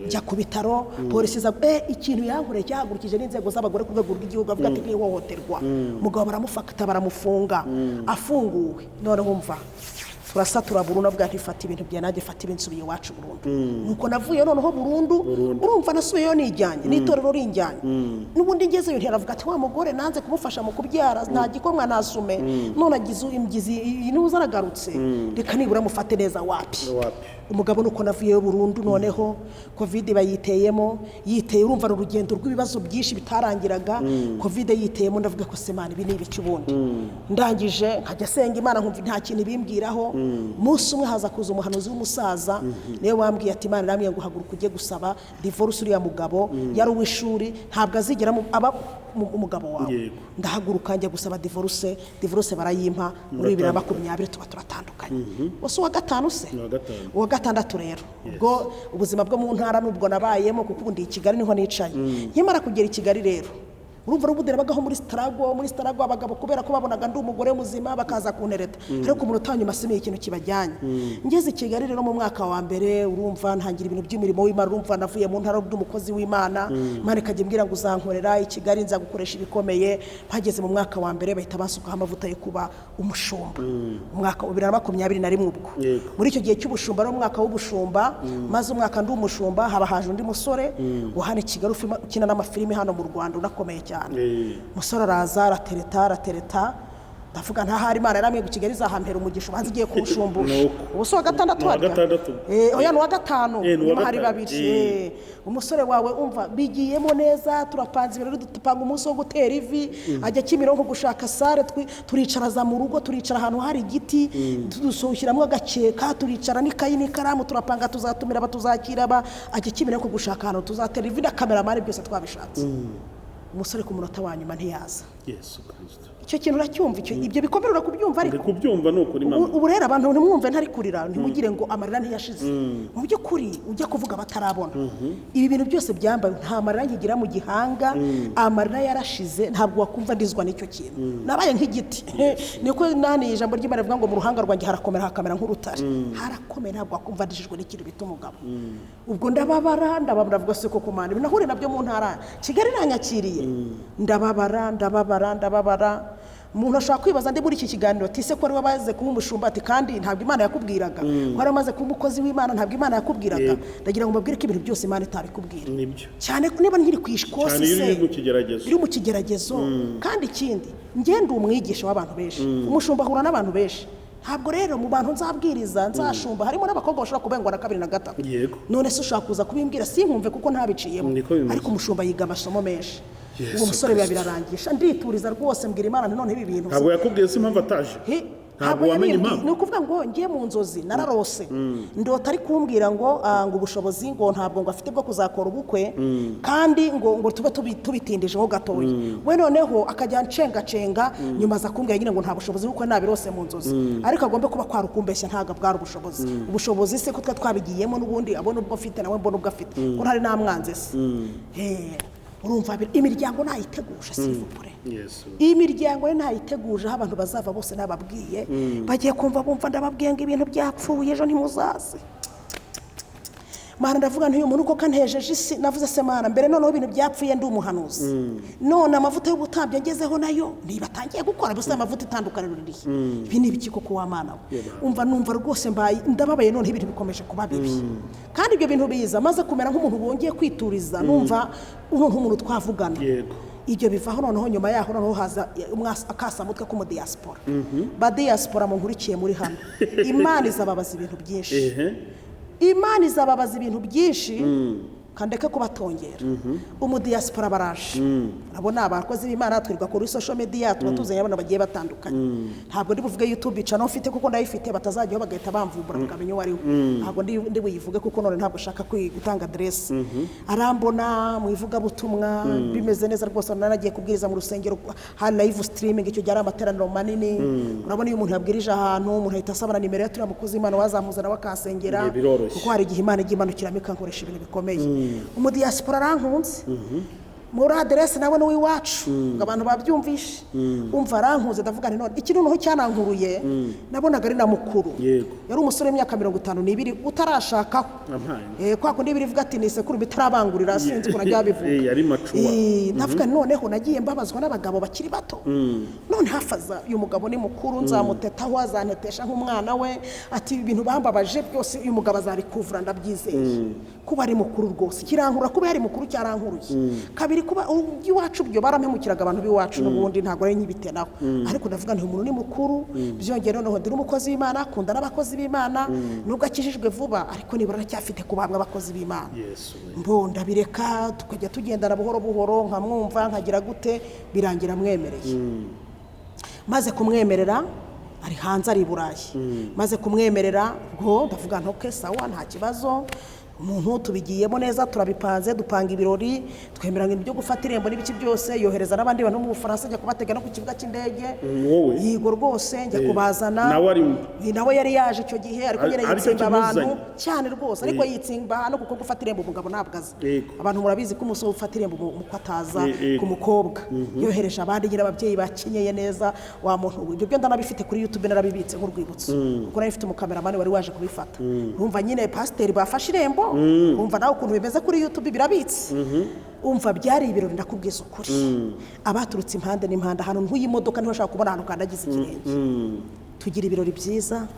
njya ku bitaro polisi za ikintu yankoreye cyahagurukije n'inzego z'abagore ku rwego rw'igihugu avuga ati n'ihohoterwa mugabo baramufata baramufunga afunguwe none humva turasatura burundu avuga ati fata ibintu bya nanjye fata ibinsubiye iwacu burundu nuko navuye noneho burundu urumva nasubiyeyo nijyanye n'itorero rinjyanye n'ubundi ngezeyo ntiravuga ati wa mugore nanze kumufasha mu kubyara nta gikomwa nasume none agize imgizi nuza aragarutse reka nibura mufate neza wapi umugabo nuko navuyeyo burundu noneho covid bayiteyemo urumva urugendo rw'ibibazo byinshi bitarangiraga covid yiteyemo ndavuga ko semana ibi ni ibiki ubundi ndangije nkajya senga Imana nkumva nta kintu bimbwiraho umunsi umwe haza kuza umuhanuzi w'umusaza niwe wambwiye ati Imana namwe ngo haguruka ujye gusaba divorce uriya mugabo yari uw'ishuri ntabwo azigera aba umugabo wawe ndahaguruka njya gusaba divorce barayimpa muri 2020 tuba turatandukanye wose wa gatanu se wa gatandatu rero ubwo ubuzima bwo mu ntara nubwo nabayemo kuko ubundi i Kigali niho nicaye nkimara kugera i Kigali rero urumva rubudera bagaho muri starago abagabo kubera ko babonaga ndi umugore muzima bakaza kuntereta ariko umuntu utanyuma simiye ikintu kibajyanye ngeze i Kigali rero mu mwaka wa mbere urumva ntangira ibintu by'imirimo w'Imana urumva navuye mu ntara y'umukozi w'Imana Imana ikajya mbwira ngo uzankorera i Kigali nza gukoresha ibikomeye mpageze mu mwaka wa mbere bahita basukaho amavuta yo kuba umushumba umwaka wa 2021 ubwo muri icyo gihe cy'ubushumba no mwaka w'ubushumba maze umwaka ndi umushumba haba haje undi musore wahane Kigali ukina n'amafilimi hano mu Rwanda unakomeye musore araza aratereta ndavuga ntahari Imana yaramye ku Kigali izahampera umugisha ubanza igiye kuwushumbusha ubu si wa gatandatu oya ni wa gatanu nyuma hari babiri umusore wawe umva bigiyemo neza turapanze ibirori dupanga umunsi wo gutera ivi ajya Kimironko gushaka sare turicaraza mu rugo turicara ahantu hari igiti dushyiramo agakeka turicara n'ikayi n'ikaramu turapanga tuzatumira batuzakira ajya Kimironko gushaka ahantu tuzatera ivi na kameramani byose twabishatse umusore ku munota wa nyuma ntiyaza Yesu Kristo icyo kintu uracyumva ibyo bikomerera kubyumva ariko kubyumva no kuri mama ubu rero abantu ntimwumve ntari kurira ntimugire ngo amarira ntiyashize mu by'ukuri ujya kuvuga batarabona ibi bintu byose byambaye nta marira nkigira mu gihanga amarira yarashize ntabwo wakumva ndizwa n'icyo kintu nabaye nk'igiti niko nani ijambo ry'Imana rivuga ngo mu ruhanga rwanjye harakomera hakamera nk'urutare harakomeye ntabwo wakumva ndijijwe n'ikintu bita umugabo ubwo ndababara ndavuga se koko Mana nahure nabyo mu ntara Kigali nanyakiriye ndababara umuntu ashaka kwibaza ndi muri iki kiganiro tise ko ari wabaze kuba umushumba ati kandi ntabwo Imana yakubwiraga ko ari amaze kuba umukozi w'Imana ntabwo Imana yakubwiraga ndagira ngo mbabwire ko ibintu byose Imana itabikubwira cyane niba nkiri kwishikosi se iri mu kigeragezo kandi ikindi ngende umwigisha w'abantu benshi umushumba ahura n'abantu benshi ntabwo rero mu bantu nzabwiriza nzashumba harimo n'abakobwa bashobora kubengwa na 2 na 3 none se ushaka kuza kubimbwira sinkumve kuko ntabiciyemo ariko umushumba yiga amasomo menshi uwo musore birarangisha ndituriza rwose mbwira Imana none ibi bintu ntabwo yakubwiye se impamvu ataje ntabwo wamenye impamvu ni ukuvuga ngo ngiye mu nzozi nararose ndota ari kumbwira ngo ubushobozi ngo ntabwo ngo afite bwo kuzakora ubukwe kandi ngo tube tubitindijeho gatoya we noneho akajya cenga nyuma aza kumbwira nyine ngo nta bushobozi bukwe nabirose mu nzozi ariko agombe kuba kwarukumbeshya ntabwo bwari ubushobozi se ko twabigiyemo n'ubundi abona ubwo afite nawe mbona ubwo afite ko ntari namwanze se urumva imiryango nayiteguje sivupure imiryango ye nayiteguje aho abantu bazava bose nababwiye bagiye kumva bumva ndababwiye ngo ibintu byapfuye ejo ntimuzaze Mana ndavuga nti uyu muntu uko kantejeje isi navuze se Mana mbere noneho ibintu byapfuye ndi umuhanuzi none amavuta y'ubutambye ngezeho nayo nibatangiye gukora gusa amavuta itandukaniro riri ibi ni ibiki koko wa Mana umva numva rwose mbaye ndababaye none ibintu bikomeje kuba bibi kandi ibyo bintu biza maze kumera nk'umuntu wongeye kwituriza numva umuntu twavugana ibyo bivaho noneho nyuma yaho noneho haza akasamutwe ko mu diaspora ba diaspora mu nkurikiye muri hano Imana izababaza ibintu byinshi Imana izababaza ibintu byinshi kandeke kubatongera diaspora baraje abona abakozi b'Imana twirwa kuri social media tuba tuzanye abana bagiye batandukanye ntabwo ndi buvuge YouTube channel mfite kuko ndayifite batazajyaho bagahita bamvumbura bakamenye wari ntabwo ndi buyivuge kuko none ntabwo shaka gutanga address arambona mu ivuga butumwa bimeze neza rwose nanagiye kubwiriza mu rusengero hari live streaming icyo cyari amateraniro manini urabona iyo umuntu yabwirije ahantu umuntu ahita asabana nimero ya turi mukozi Imana wazamuzana wakasengera kuko hari igihe Imana igimanukiramo ikankoresha ibintu bikomeye diaspora arankunze muri aderesi nawe n'uwiwacu ngo abantu babyumvishe umva arankuze ndavuga nti none ikintu noneho cyanankuruye nabonaga ari na mukuru yari umusore w'imyaka 52 utarashakaho kwa kundi birivuga ati ni sekuru bitarabangurira sinzi ko najya bivuga yari macuwa ndavuga noneho nagiye mbabazwa n'abagabo bakiri bato none hafaza uyu mugabo ni mukuru nzamutetaho azantetesha nk'umwana we ati ibintu bambabaje byose uyu mugabo azabikuvura ndabyizeye kuba ari mukuru rwose kirankura kuba yari mukuru cyarankuruye kabiri kuba iwacu byo barampemukiraga abantu b'iwacu n'ubundi ntabwo ari nyibitenaho ariko ndavuga nti umuntu ni mukuru byongeye noneho ndi umukozi w'Imana akunda n'abakozi b'Imana nubwo akijijwe vuba ariko nibura aracyafite kubabwa abakozi b'Imana mbonda bireka tukajya tugendana buhoro buhoro nkamwumva nkagira gute birangira mwemereye maze kumwemerera ari hanze ari Burayi maze kumwemerera ngo ndavuga ntoke sawa nta kibazo umuntu tubigiyemo neza turabipanze dupanga ibirori twemera ibintu byo gufata irembo n'ibiki byose yohereza n'abandi bantu mu Bufaransa ajya kubatega no ku kibuga cy'indege yigo rwose njya kubazana nawe yari yaje icyo gihe ariko yari yitsimba abantu cyane rwose ariko yitsimba no kuko gufata irembo umugabo ntabwaza abantu murabizi ko umusore ufata irembo mu kwataza ku mukobwa yohereje abandi ngira ababyeyi bakenyeye neza wa muntu ibyo byo ndanabifite kuri YouTube narabibitse nk'urwibutso kuko nari mfite umukameramani wari waje kubifata urumva nyine pasiteri bafashe irembo umva nawe ukuntu bimeze kuri YouTube birabitse umva byari ibirori ndakubwiza ukuri abaturutse impande n'impande hano ntuyimodoka niho ashaka kubona ahantu kandagize ikirenge tugira ibirori byiza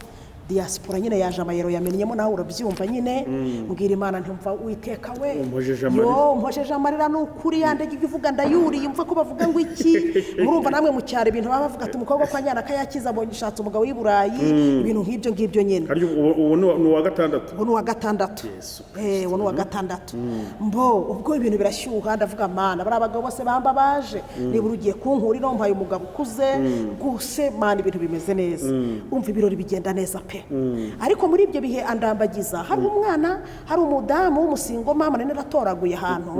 diaspora nyine yaje amayero yamenyemo nawe urabyumva nyine mbwira Imana ntumva Uwiteka we mpojeje amarira n'ukuri yandege uvuga ndayuriye umva ko bavuga ngo iki murumva namwe mu cyaro ibintu baba bavuga ati umukobwa kwa nyana kayakiza abonye ishatse umugabo w'i Burayi ibintu nk'ibyo ngibyo nyine ubu ni uwa gatandatu ubu ni uwa gatandatu ubu ni uwa gatandatu mbo ubwo ibintu birashyuha ndavuga Mana bari abagabo bose bamba baje niba ugiye kunkura ino mpaye umugabo ukuze guse Mana ibintu bimeze neza umva ibirori bigenda neza pe ariko muri ibyo bihe andambagiza hari umwana hari umudamu w'umusingo mama nene ratoraguye ahantu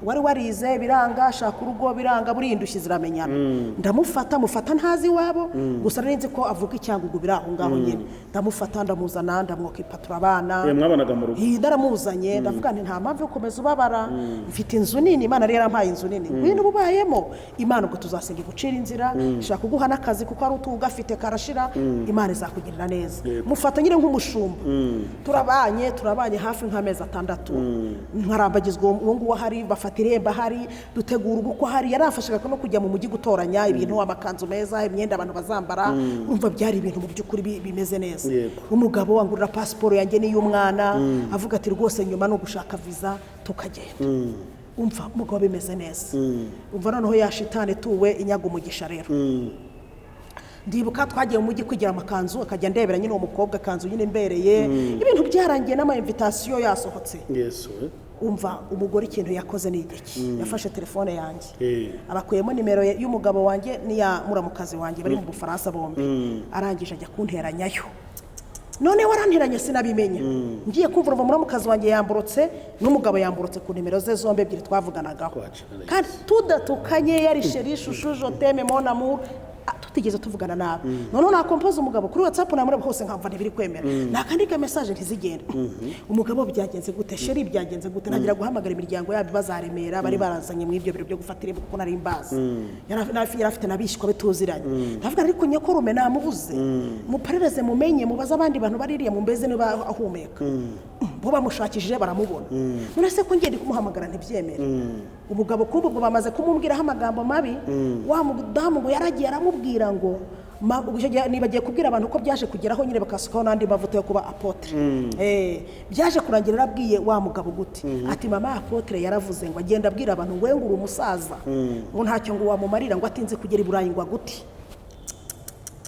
wari warize biranga ashaka urugo biranga burindushye ziramenyana ndamufata ntazi wabo gusa narinzi ko avuga icyangugu biraho ngaho nyine ndamufata ndamuzana ndamwokipa turabana mwabanaga mu rugo ndaramuzanye ndavuga nti nta mpamvu yo komeza ubabara mfite inzu nini Imana rero yampaye inzu nini ngwino ubayemo Imana ubwo tuzasenga gucira inzira ishaka kuguha n'akazi kuko ari utugafite karashira Imana izakugirira neza mufata nyine nk'umushumba turabanye hafi nk'amezi 6 nkarambagizwa uwo nguwo hari bafata iremba hari dutegura ubukwe hari yarafashaga no kujya mu mujyi gutoranya ibintu amakanzu meza imyenda abantu bazambara umva byari ibintu mu by'ukuri bimeze neza umugabo wangurira pasiporo yanjye n'iy'umwana avuga ati rwose nyuma no gushaka visa tukagenda umva umugabo bimeze neza umva noneho ya shitani tuwe inyaga umugisha rero ndibuka twagiye mu mujyi kwigira amakanzu akajya ndebera nyine uwo mukobwa kanzu nyine imbereye ibintu byarangiye n'ama invitation yasohotse umva umugore ikintu yakoze ni igiki yafashe telefone yanjye abakuyemo nimero y'umugabo wanjye niya muramukazi wanjye bari mu Bufaransa bombi arangije ajya kunteranyayo none waranteranye sinabimenya ngiye kumvura muramukazi wanjye yamburutse n'umugabo yamburutse ku nimero ze zombi ebyiri twavuganagaho kandi tudatukanye yari chérie chouchou je t'aime mon amour tutigeze tuvugana nabi none nakompoza umugabo kuri WhatsApp namure hose nkamva ntibiri kwemera nakandika message ntizigenda umugabo byagenze gute sheri byagenze gute nagira guhamagara imiryango yabo bazaremera bari barazanye mu ibyo biro byo gufatira kuko nari imbaza yarafite nabishiko betuziranye ndavuga ariko nyakorume namubuze muparereze mumenye mubaza abandi bantu baririye mu mbeze niba ahumeka bo bamushakishije baramubona none se ko ngende kumuhamagara ntibyemera umugabo kumbe ubwo bamaze kumumbwira amagambo mabi wa mudamu ngo yaragiye aramubwira ngo nibagiye kubwira abantu ko byaje kugeraho nyine bakasukaho n'andi mavuta yo kuba apotre byaje kurangira arabwiye wa mugabo gute ati mama apotre yaravuze ngo agenda abwira abantu ngo ngura umusaza ngo ntacyo ngo wamumarira ngo atinze kugera i Burayi ngo gute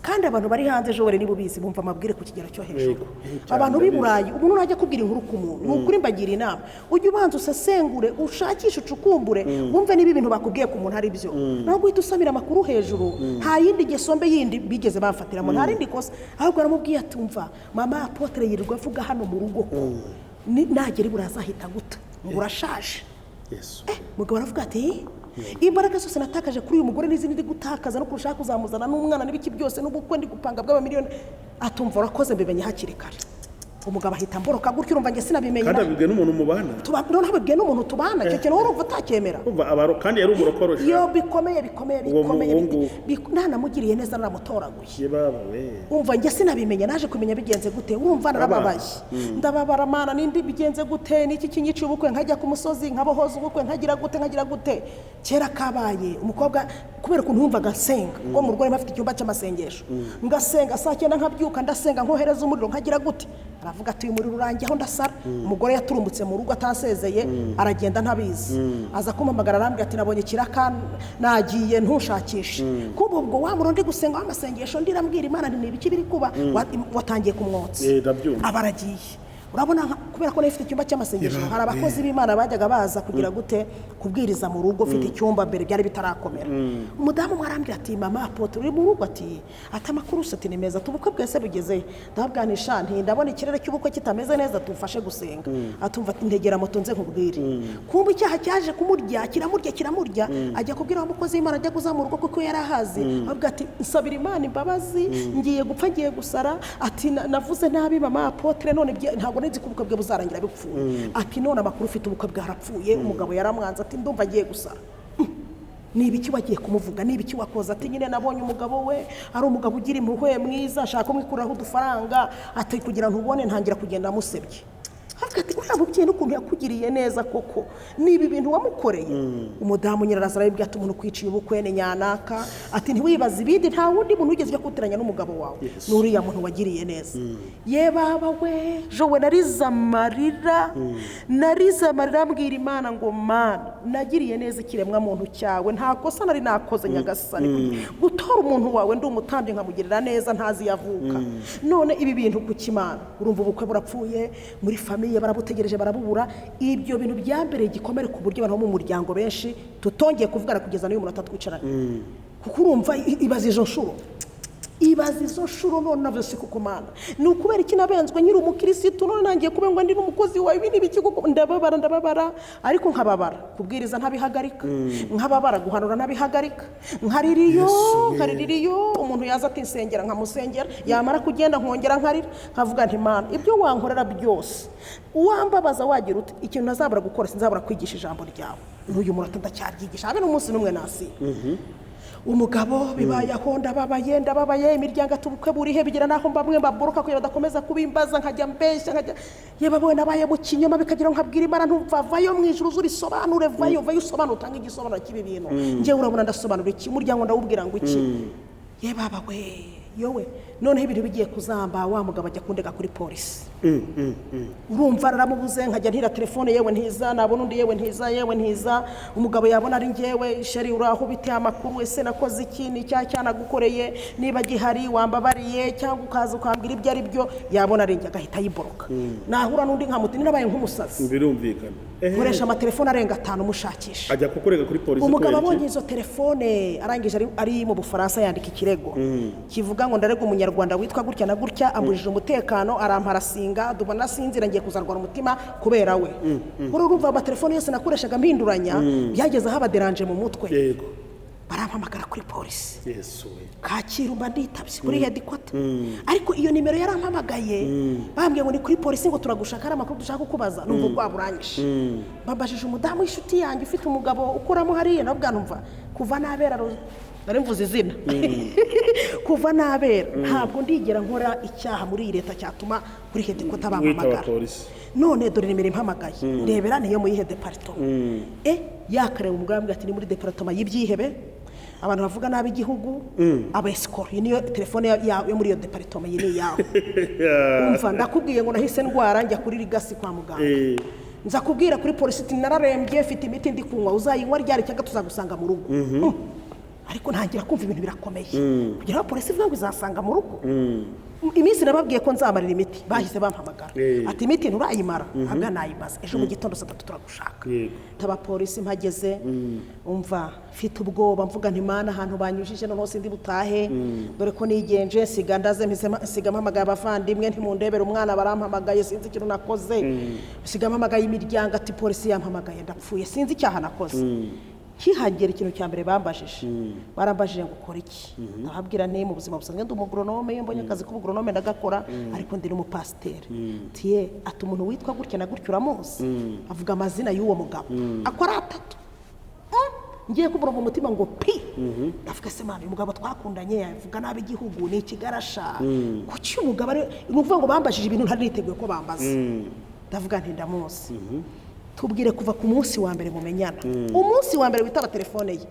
kandi abantu bari hanze ejo bari nibubizi bumva amabwire ku kigero cyo hejuru abantu b'i Burayi umuntu najya kubwira inkuru ku muntu n'ukuri mbagira inama ujye ubanza usesengure ushakishe ucukumbure wumve niba ibintu bakubwiye ku muntu ari byo naho guhita usamira amakuru hejuru nta yindi gesombe yindi bigeze bamfatiramo nta rindi kosa ahubwo aramubwiye ati umva mama apotre yirirwa avuga hano mu rugo nagera burazahita guta ngo urashaje mugabo aravuga ati imbaraga zose natakaje kuri uyu mugore n'izindi gutakaza no kurushaho kuzamuzana n'umwana n'ibiki byose n'ubukwe ndi gupanga bw'abamiliyoni atumva urakoze mbimenye hakiri kare umugabo ahita mboroka gutyo urumva nge sinabimenya kandi abibwiye n'umuntu mubana none abibwiye n'umuntu tubana cyo kintu urumva utakemera kandi yari umurokorosha yo bikomeye nanamugiriye neza naramutoraguye umva nge sinabimenya naje kumenya bigenze gute urumva narababaye ndababara Mana nindi bigenze gute niki kinyica ubukwe nkajya ku musozi nkabohoza ubukwe nkagira gute kera kabaye umukobwa kubera ukuntu yumvaga nsenga ngo mu rugo afite icyumba cy'amasengesho ngasenga saa 9 nkabyuka ndasenga nkohereza umuriro nkagira gute aravuga ati uyu muriro urangiye aho ndasara umugore yaturumbutse mu rugo atasezeye aragenda ntabizi aza kumpamagara arambwira ati nabonye kiraka nagiye ntushakishe kuba ubwo wa murundi gusenga w'amasengesho ndirambwira Imana ni ibiki biri kuba watangiye kumwotsa abaragiye urabona kubera ko nifite icyumba cy'amasengesho hari abakozi b'Imana bajyaga baza kugira gute kubwiriza mu rugo ufite icyumba mbere byari bitarakomera umudamu mwarambira ati mama apotre uri mu rugo ati amakuru ati ni meza tubukwe bwese bugeze ndabwanisha nti ndabona ikirere cy'ubukwe kitameze neza tufashe gusenga atumva ati ndegera moto nze nkubwire kumba icyaha cyaje kumurya kiramurya ajya kubwira umukozi w'Imana ajya kuzamura urugo kuko yarahazi avuga ati nsabira Imana imbabazi ngiye gupfa ngiye gusara ati navuze nabi mama apotre none ntabwo nzi ko ubukwe bwe buzarangira bipfuye ati none amakuru ufite ubukwe bwarapfuye umugabo yaramwanze ati ndumva ngiye gusara nibiki wagiye kumuvuga nibiki wakoza ati nyine nabonye umugabo we ari umugabo ugira impuhwe mwiza ashaka kumwikuraho udufaranga ati kugira ntubone ntangira kugenda musebye havuga ati uriya mubyeyi n'ukuntu yakugiriye neza koko niba ibintu wamukoreye. Umudamu nyine araza arabibwira ati umuntu kwiciye ubukwe ni nyanaka, ati ntiwibaze ibindi, nta wundi muntu wigeze ujya kuteranya n'umugabo wawe n'uriya muntu wagiriye neza. Ye baba we jowe nariza amarira mbwira Imana ngo Mana nagiriye neza ikiremwa muntu cyawe, nta kosa nari nakoze Nyagasani, gutora umuntu wawe ndi umutambyi nkamugirira neza ntazi yavuka. None ibi bintu ku Kimana urumva ubukwe burapfuye, muri famiye barabutegereje barabubura. Ibyo bintu byambereye igikomere ku buryo abantu bo mu muryango benshi tutongeye kuvugana kugeza n'uyu munota twicaranye, kuko urumva ibaza izo nshuro none navese kuko Mana ni ukubera iki nabenzwe nyiri umukirisitu none nangiye kubengwa ndi n'umukozi wawe, ibi n'ibiki kuko ndababara ariko nkababara kubwiriza ntabihagarika, nkababara guhanura ntabihagarika, nkaririyo umuntu yaza ati nsengera nkamusengera, yamara kugenda nkongera nkarira nkavuga nti Mana ibyo wankorera byose uwambabaza wagira uti ikintu nazabura gukora sinzabura kwigisha ijambo ryawe, n'uyu munota ndacyaryigisha habe n'umunsi n'umwe nasi. Umugabo bibaye aho ndababaye imiryango atubukwe burihe bigira naho bamwe baboroka kugira badakomeza kubimbaza nkajya mbeshya nkajya yeba bowe nabaye mu kinyoma bikagira nkabwira Imana ntumvavayo mu ijuru zurisobanure vayo usobanura utanga igisobanuro cy'ibi bintu nje urabona ndasobanura iki umuryango ndawubwira ngo iki yeba bawe yowe none ibintu bigiye kuzamba wa mugabo ajya kundega kuri polisi. Urumva aramubuze nkajya ntira telefone yewe ntiza, nabona undi yewe ntiza, umugabo yabona ari njyewe sheri uraho bite amakuru ese nakoze iki ni cyana gukoreye niba gihari wambabariye cyangwa ukaza ukambwira ibyo ari byo, yabona ari njye agahita yiboroka. Nahura n'undi nkamuti nabaye nk'umusazi, birumvikana koresha amatelefone arenga 5 mushakisha, ajya kukurega kuri polisi. Umugabo abonye izo telefone arangije ari mu Bufaransa yandika ikirego kivuga ngo ndarega umunyarwanda witwa gutya na gutya ambujije umutekano aramparasinga dubona sinzira ngiye kuzarwara umutima kubera we. Urumva amatelefone yose nakoreshaga mpinduranya byageze aho abaderanje mu mutwe. Yego barampamagara kuri polisi. Yesu we Kacyiru mba nditabye kuri headquarter, ariko iyo nimero yarampamagaye bambwiye ngo ni kuri polisi ngo turagushaka amakuru dushaka kukubaza, numva rwaburanyishe. Babajije umudamu w'inshuti yanjye ufite umugabo ukoramo hariya, nabwo numva kuva nabera narimvuze izina kuva nabera ntabwo ndigera nkora icyaha muri iyi leta cyatuma kuri headquarter bampamagara. None dore nimero impamagaye ndebera niyo mu yihe departement yakareba umugambi ati ni muri departement y'ibyihebe abantu bavuga nabi igihugu aba escort niyo telefone yo muri iyo departement yini yawe. Umva ndakubwiye ngo nahise ndwara njya kuri Ligasi kwa muganga, nza kubwira kuri polisi ati nararembye mfite imiti ndi kunywa uzayinywa ryari cyangwa tuzagusanga mu rugo. Ariko ntangira kumva ibintu birakomeye kugira ngo polisi ivuga ngo izasanga mu rugo. Iminsi nababwiye ko nzamarira imiti bahise bampamagara ati imiti nturayimara ahubwo nayimaze ejo mu gitondo 3 turagushaka. Taba polisi mpageze umva mfite ubwoba mvuga nti Mana ahantu banyujije none hose ndi butahe dore ko nigenje nsiga ndaze nsiga mpamagaye abavandimwe ntimundebera umwana barampamagaye sinzi ikintu nakoze, nsiga mpamagaye imiryango ati polisi yampamagaye ndapfuye sinzi icyaha nakoze. Kihagera ikintu cya mbere barambajije ngo ukora iki, ndababwira nti mu buzima busanzwe ndi umugronome mbonye akazi k'ubugronome ndagakora ariko ndi n'umupasiteri. Tiye ati umuntu witwa gutya na gutya uramuzi, avuga amazina y'uwo mugabo akora 3. Ngiye kubura mu mutima ngo pi ndavuga se Mana uyu mugabo twakundanye yavuga nabi igihugu ni ikigarasha kuki umugabo ari nuvuga ngo bambajije ibintu ntari niteguye ko bambaza. Ndavuga nti ndamuzi, tubwire kuva ku munsi wa mbere mumenyana umunsi wa mbere witaba telefone ye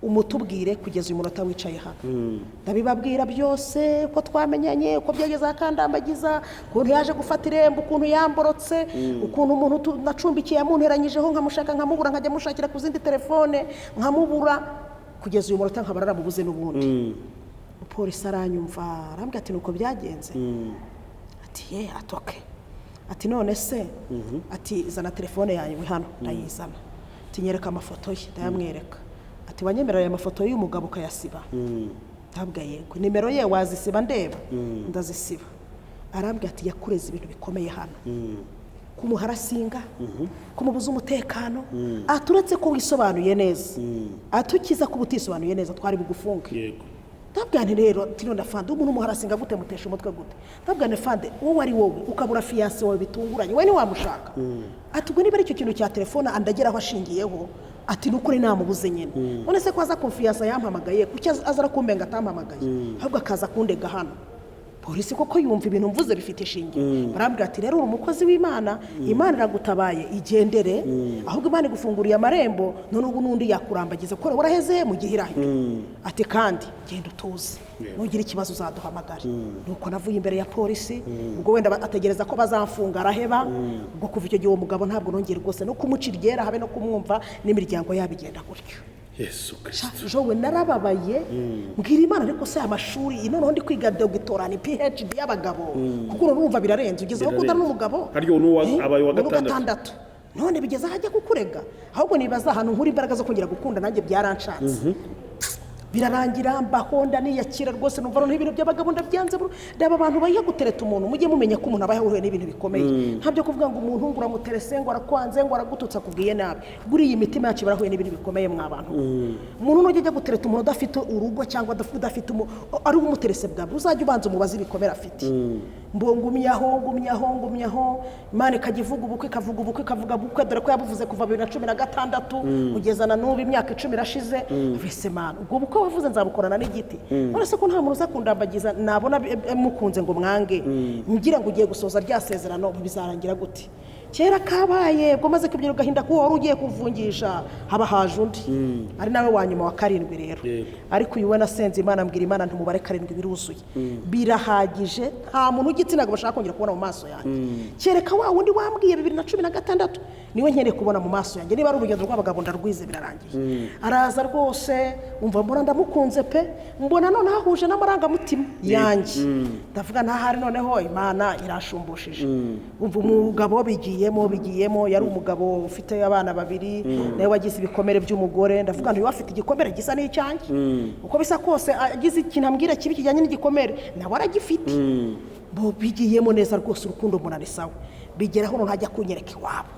umutubwire kugeza uyu munota wicaye hano. Ndabibabwira byose ko twamenyanye uko byageze akandambagiza ukuntu yaje gufata irembo ukuntu yamborotse ukuntu umuntu nacumbikiye yamunteranyijeho nkamushaka nkamubura nkajya mushakira ku zindi telefone nkamubura kugeza uyu munota nkabara aramubuze n'ubundi. Polisi aranyumva arambwira ati nuko byagenze ati atoke ati none se ati zana telefone yawe hano ndayizana ati nyereka amafoto ye ndayamwereka ati wanyemerera aya mafoto y'umugabo kayasiba ndabwa yego nimero ye wazisiba ndeba ndazisiba. Arambwira ati yakureze ibintu bikomeye hano kumuharasinga kumubuza umutekano aturetse ko wisobanuye neza atukiza ko butisobanuye neza twari bugufunga. Yego ndabwane rero tino ndafande umuntu muharasinga gute mutesha umutwe gute ndabwane fande wowe ari wowe ukabura fiance wawe bitunguranye we ni wamushaka atubwo niba ari cyo kintu cya telefone andageraho ashingiyeho ati nukuri namubuze nyene none se ko aza confiance yampamagaye kuki azara kumbenga atampamagaye ahubwo akaza kundega hano. polisi koko yumva ibintu mvuze bifite ishingiro barambwira ati rero uri umukozi w'Imana Imana iragutabaye igendere ahubwo Imana igufunguriye amarembo none ubu n'undi yakurambagiza ko uraheze mu gihirahe ati kandi genda utuze nugira ikibazo uzaduhamagara nuko navuye imbere ya polisi ubwo wenda ategereza ko bazamfunga araheba ubwo kuva icyo gihe uwo mugabo ntabwo nongera rwose no kumucira iryera habe no kumwumva n'imiryango yabigenda gutyo. Yesu Kristo jowe narababaye mbwira Imana ariko se amashuri ino ndi kwiga doctorat ni PhD y'abagabo kuko urumva birarenze ugezeho kudana n'umugabo haryo abaye wa gatandatu none bigeze hajya kukurega ahubwo nibaza ahantu nkuri imbaraga zo kongera gukunda nanjye byaranshatse birarangira mbahonda niyakira rwose numva no ibintu by'abagabo ndabyanze ndaba abantu bayiha gutereta umuntu mujye mumenya ko umuntu abaye n'ibintu bikomeye ntabyo kuvuga ngo umuntu ngura muterese ngo arakwanze ngo aragututsa kubwiye nabi guri iyi mitima yacu barahuye n'ibintu bikomeye mwabantu umuntu nujya gutereta umuntu udafite urugo cyangwa udafite ari umuterese bwa uzajya ubanza umubazi bikomera afite ngumyaho Imana ikagivuga ubukwe ikavuga bukwe dore ko yabuvuze kuva 2016 kugeza na n'ubu imyaka 10 irashize vese Mana ubwo bukwe wavuze nzabukorana n'igiti none se ko nta muntu uzakundambagiza nabona mukunze ngo mwange ngira ngo ugiye gusoza rya sezerano bizarangira gute kera kabaye ubwo maze kubyira gahinda ko wari ugiye kuvungisha haba haje undi ari nawe wanyuma wa 7 rero ariko uyu we nasenze Imana mbwira Imana ntumubare 7 biruzuye birahagije nta muntu ugitsinaga bashaka kongera kubona mu maso yanjye kereka wa wundi wambwiye 2016 niwe nkeneye kubona mu maso yanjye niba ari urugendo rw'abagabo ndarwize birarangiye araza rwose umva mbona ndamukunze pe mbona none hahuje n'amarangamutima yanjye ndavuga ntahari noneho Imana irashumbushije umva umugabo bigiyemo yari umugabo ufite abana 2 nawe wagize ibikomere by'umugore ndavuga nti wafite igikomere gisa n'icyanjye uko bisa kose agize ikintu ambwira kibi kijyanye n'igikomere nawe aragifite bo bigiyemo neza rwose urukundo munani sawa bigeraho ntajya kunyereka iwabo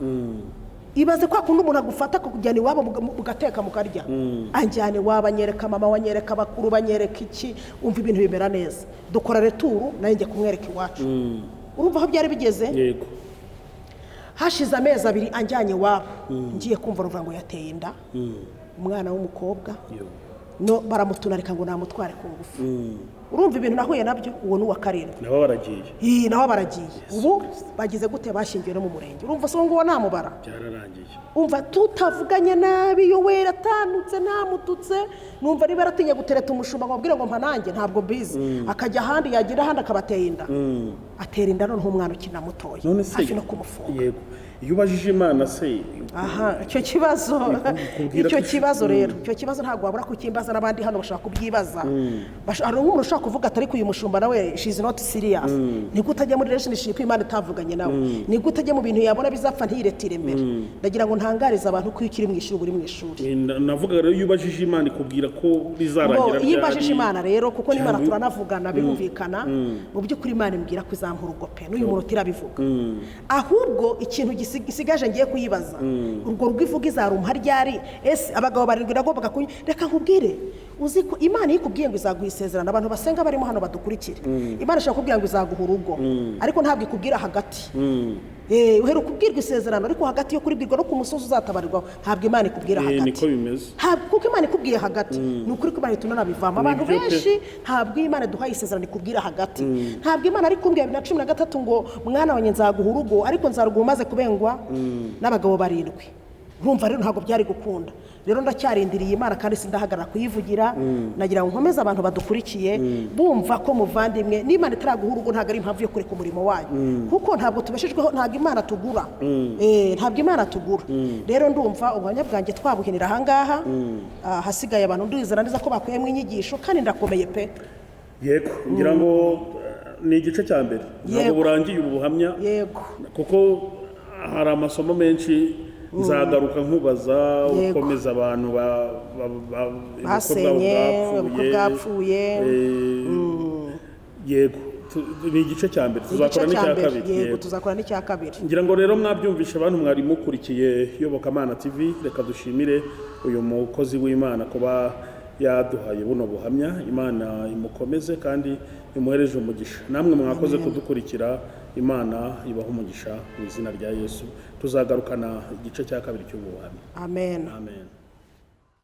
ibaze kwa kundi umuntu agufata kujyana iwabo mugateka mukarya anjyane wabanyereka mama wanyereka bakuru banyereka iki umva ibintu bimera neza dukora returu naye njye kumwereka iwacu urumva aho byari bigeze yego hashize amezi 2 anjyanye wabo ngiye kumva ruvuga ngo yateye inda umwana w'umukobwa no baramutunarika ngo namutware ku ngufu urumva ibintu nahuye nabyo uwo n'uwa 7 naho baragiye ubu bagize gute bashingiye no mu murenge urumva so ngo namubara byararangiye umva tutavuganye nabi yo wera tanutse namututse numva ari baratinya gutereta umushumba ngabwira ngo mpa nanjye ntabwo bizi akajya ahandi yagira ahandi akabateye inda atera inda none umwana ukina mutoya hafi no kumufunga yego iyo ubajije Imana se icyo kibazo rero icyo kibazo ntabwo wabura kukimbaza n'abandi hano bashaka kubyibaza hari umuntu ushaka kuvuga atari ku uyu mushumba nawe she is not serious ni gutajya muri relationship Imana itavuganye nawe ni gutajya mu bintu yabona bizapfa ntiretire imbere ndagira ngo ntangariza abantu ko ikiri mu ishuri uri mu ishuri navuga rero iyo ubajije Imana ikubwira ko bizarangira iyo ubajije Imana rero kuko n'Imana turanavugana birumvikana mu by'ukuri Imana imbwira ko izampura ugope n'uyu muntu tirabivuga ahubwo ikintu gisigaje ngiye kuyibaza urwo rwivuga izarumha ryari ese abagabo barindwi nagombaga reka nkubwire uzi ko Imana yikubwiye ngo izaguha isezerano abantu basenga barimo hano badukurikire Imana ishaka kubwira ngo izaguha urugo ariko ntabwo ikubwira hagati uhera kubwirwa isezerano ariko hagati yo kuribwirwa no ku musozi uzatabarirwa ntabwo Imana ikubwira hagati niko bimeze kuko Imana ikubwiye hagati ni ukuri ko Imana tunanabivamo abantu benshi ntabwo Imana duhaye isezerano ikubwira hagati ntabwo Imana ari kumbwira 2013 ngo mwana wanjye nzaguha urugo ariko nzaruguha umaze kubengwa n'abagabo 7 urumva rero ntabwo byari gukunda rero ndacyarindiriye Imana kandi sindahagarara kuyivugira nagira ngo nkomeze abantu badukurikiye bumva ko muvandimwe n'Imana itaraguha urugo ntabwo ari impamvu yo kureka umurimo wayo kuko ntabwo tubeshejweho ntabwo Imana tugura ntabwo Imana tugura rero ndumva ubwanya bwanjye twabuhinira ahangaha hasigaye abantu ndizera neza ko bakuyemo inyigisho kandi ndakomeye pe yego ngira ngo ni igice cya mbere ntabwo burangiye ubu buhamya yego kuko hari amasomo menshi nzagaruka nkubaza ukomeza abantu basenye bwapfuye yego ni igice cya mbere tuzakora n'icya kabiri ngira ngo rero mwabyumvishe abantu mwari mukurikiye Iyobokamana TV reka dushimire uyu mukozi w'Imana kuba yaduhaye buno buhamya Imana imukomeze kandi imuhereje umugisha namwe mwakoze kudukurikira Imana ibaha umugisha mu izina rya Yesu tuzagarukana igice cya kabiri cy'ubuhamya amen amen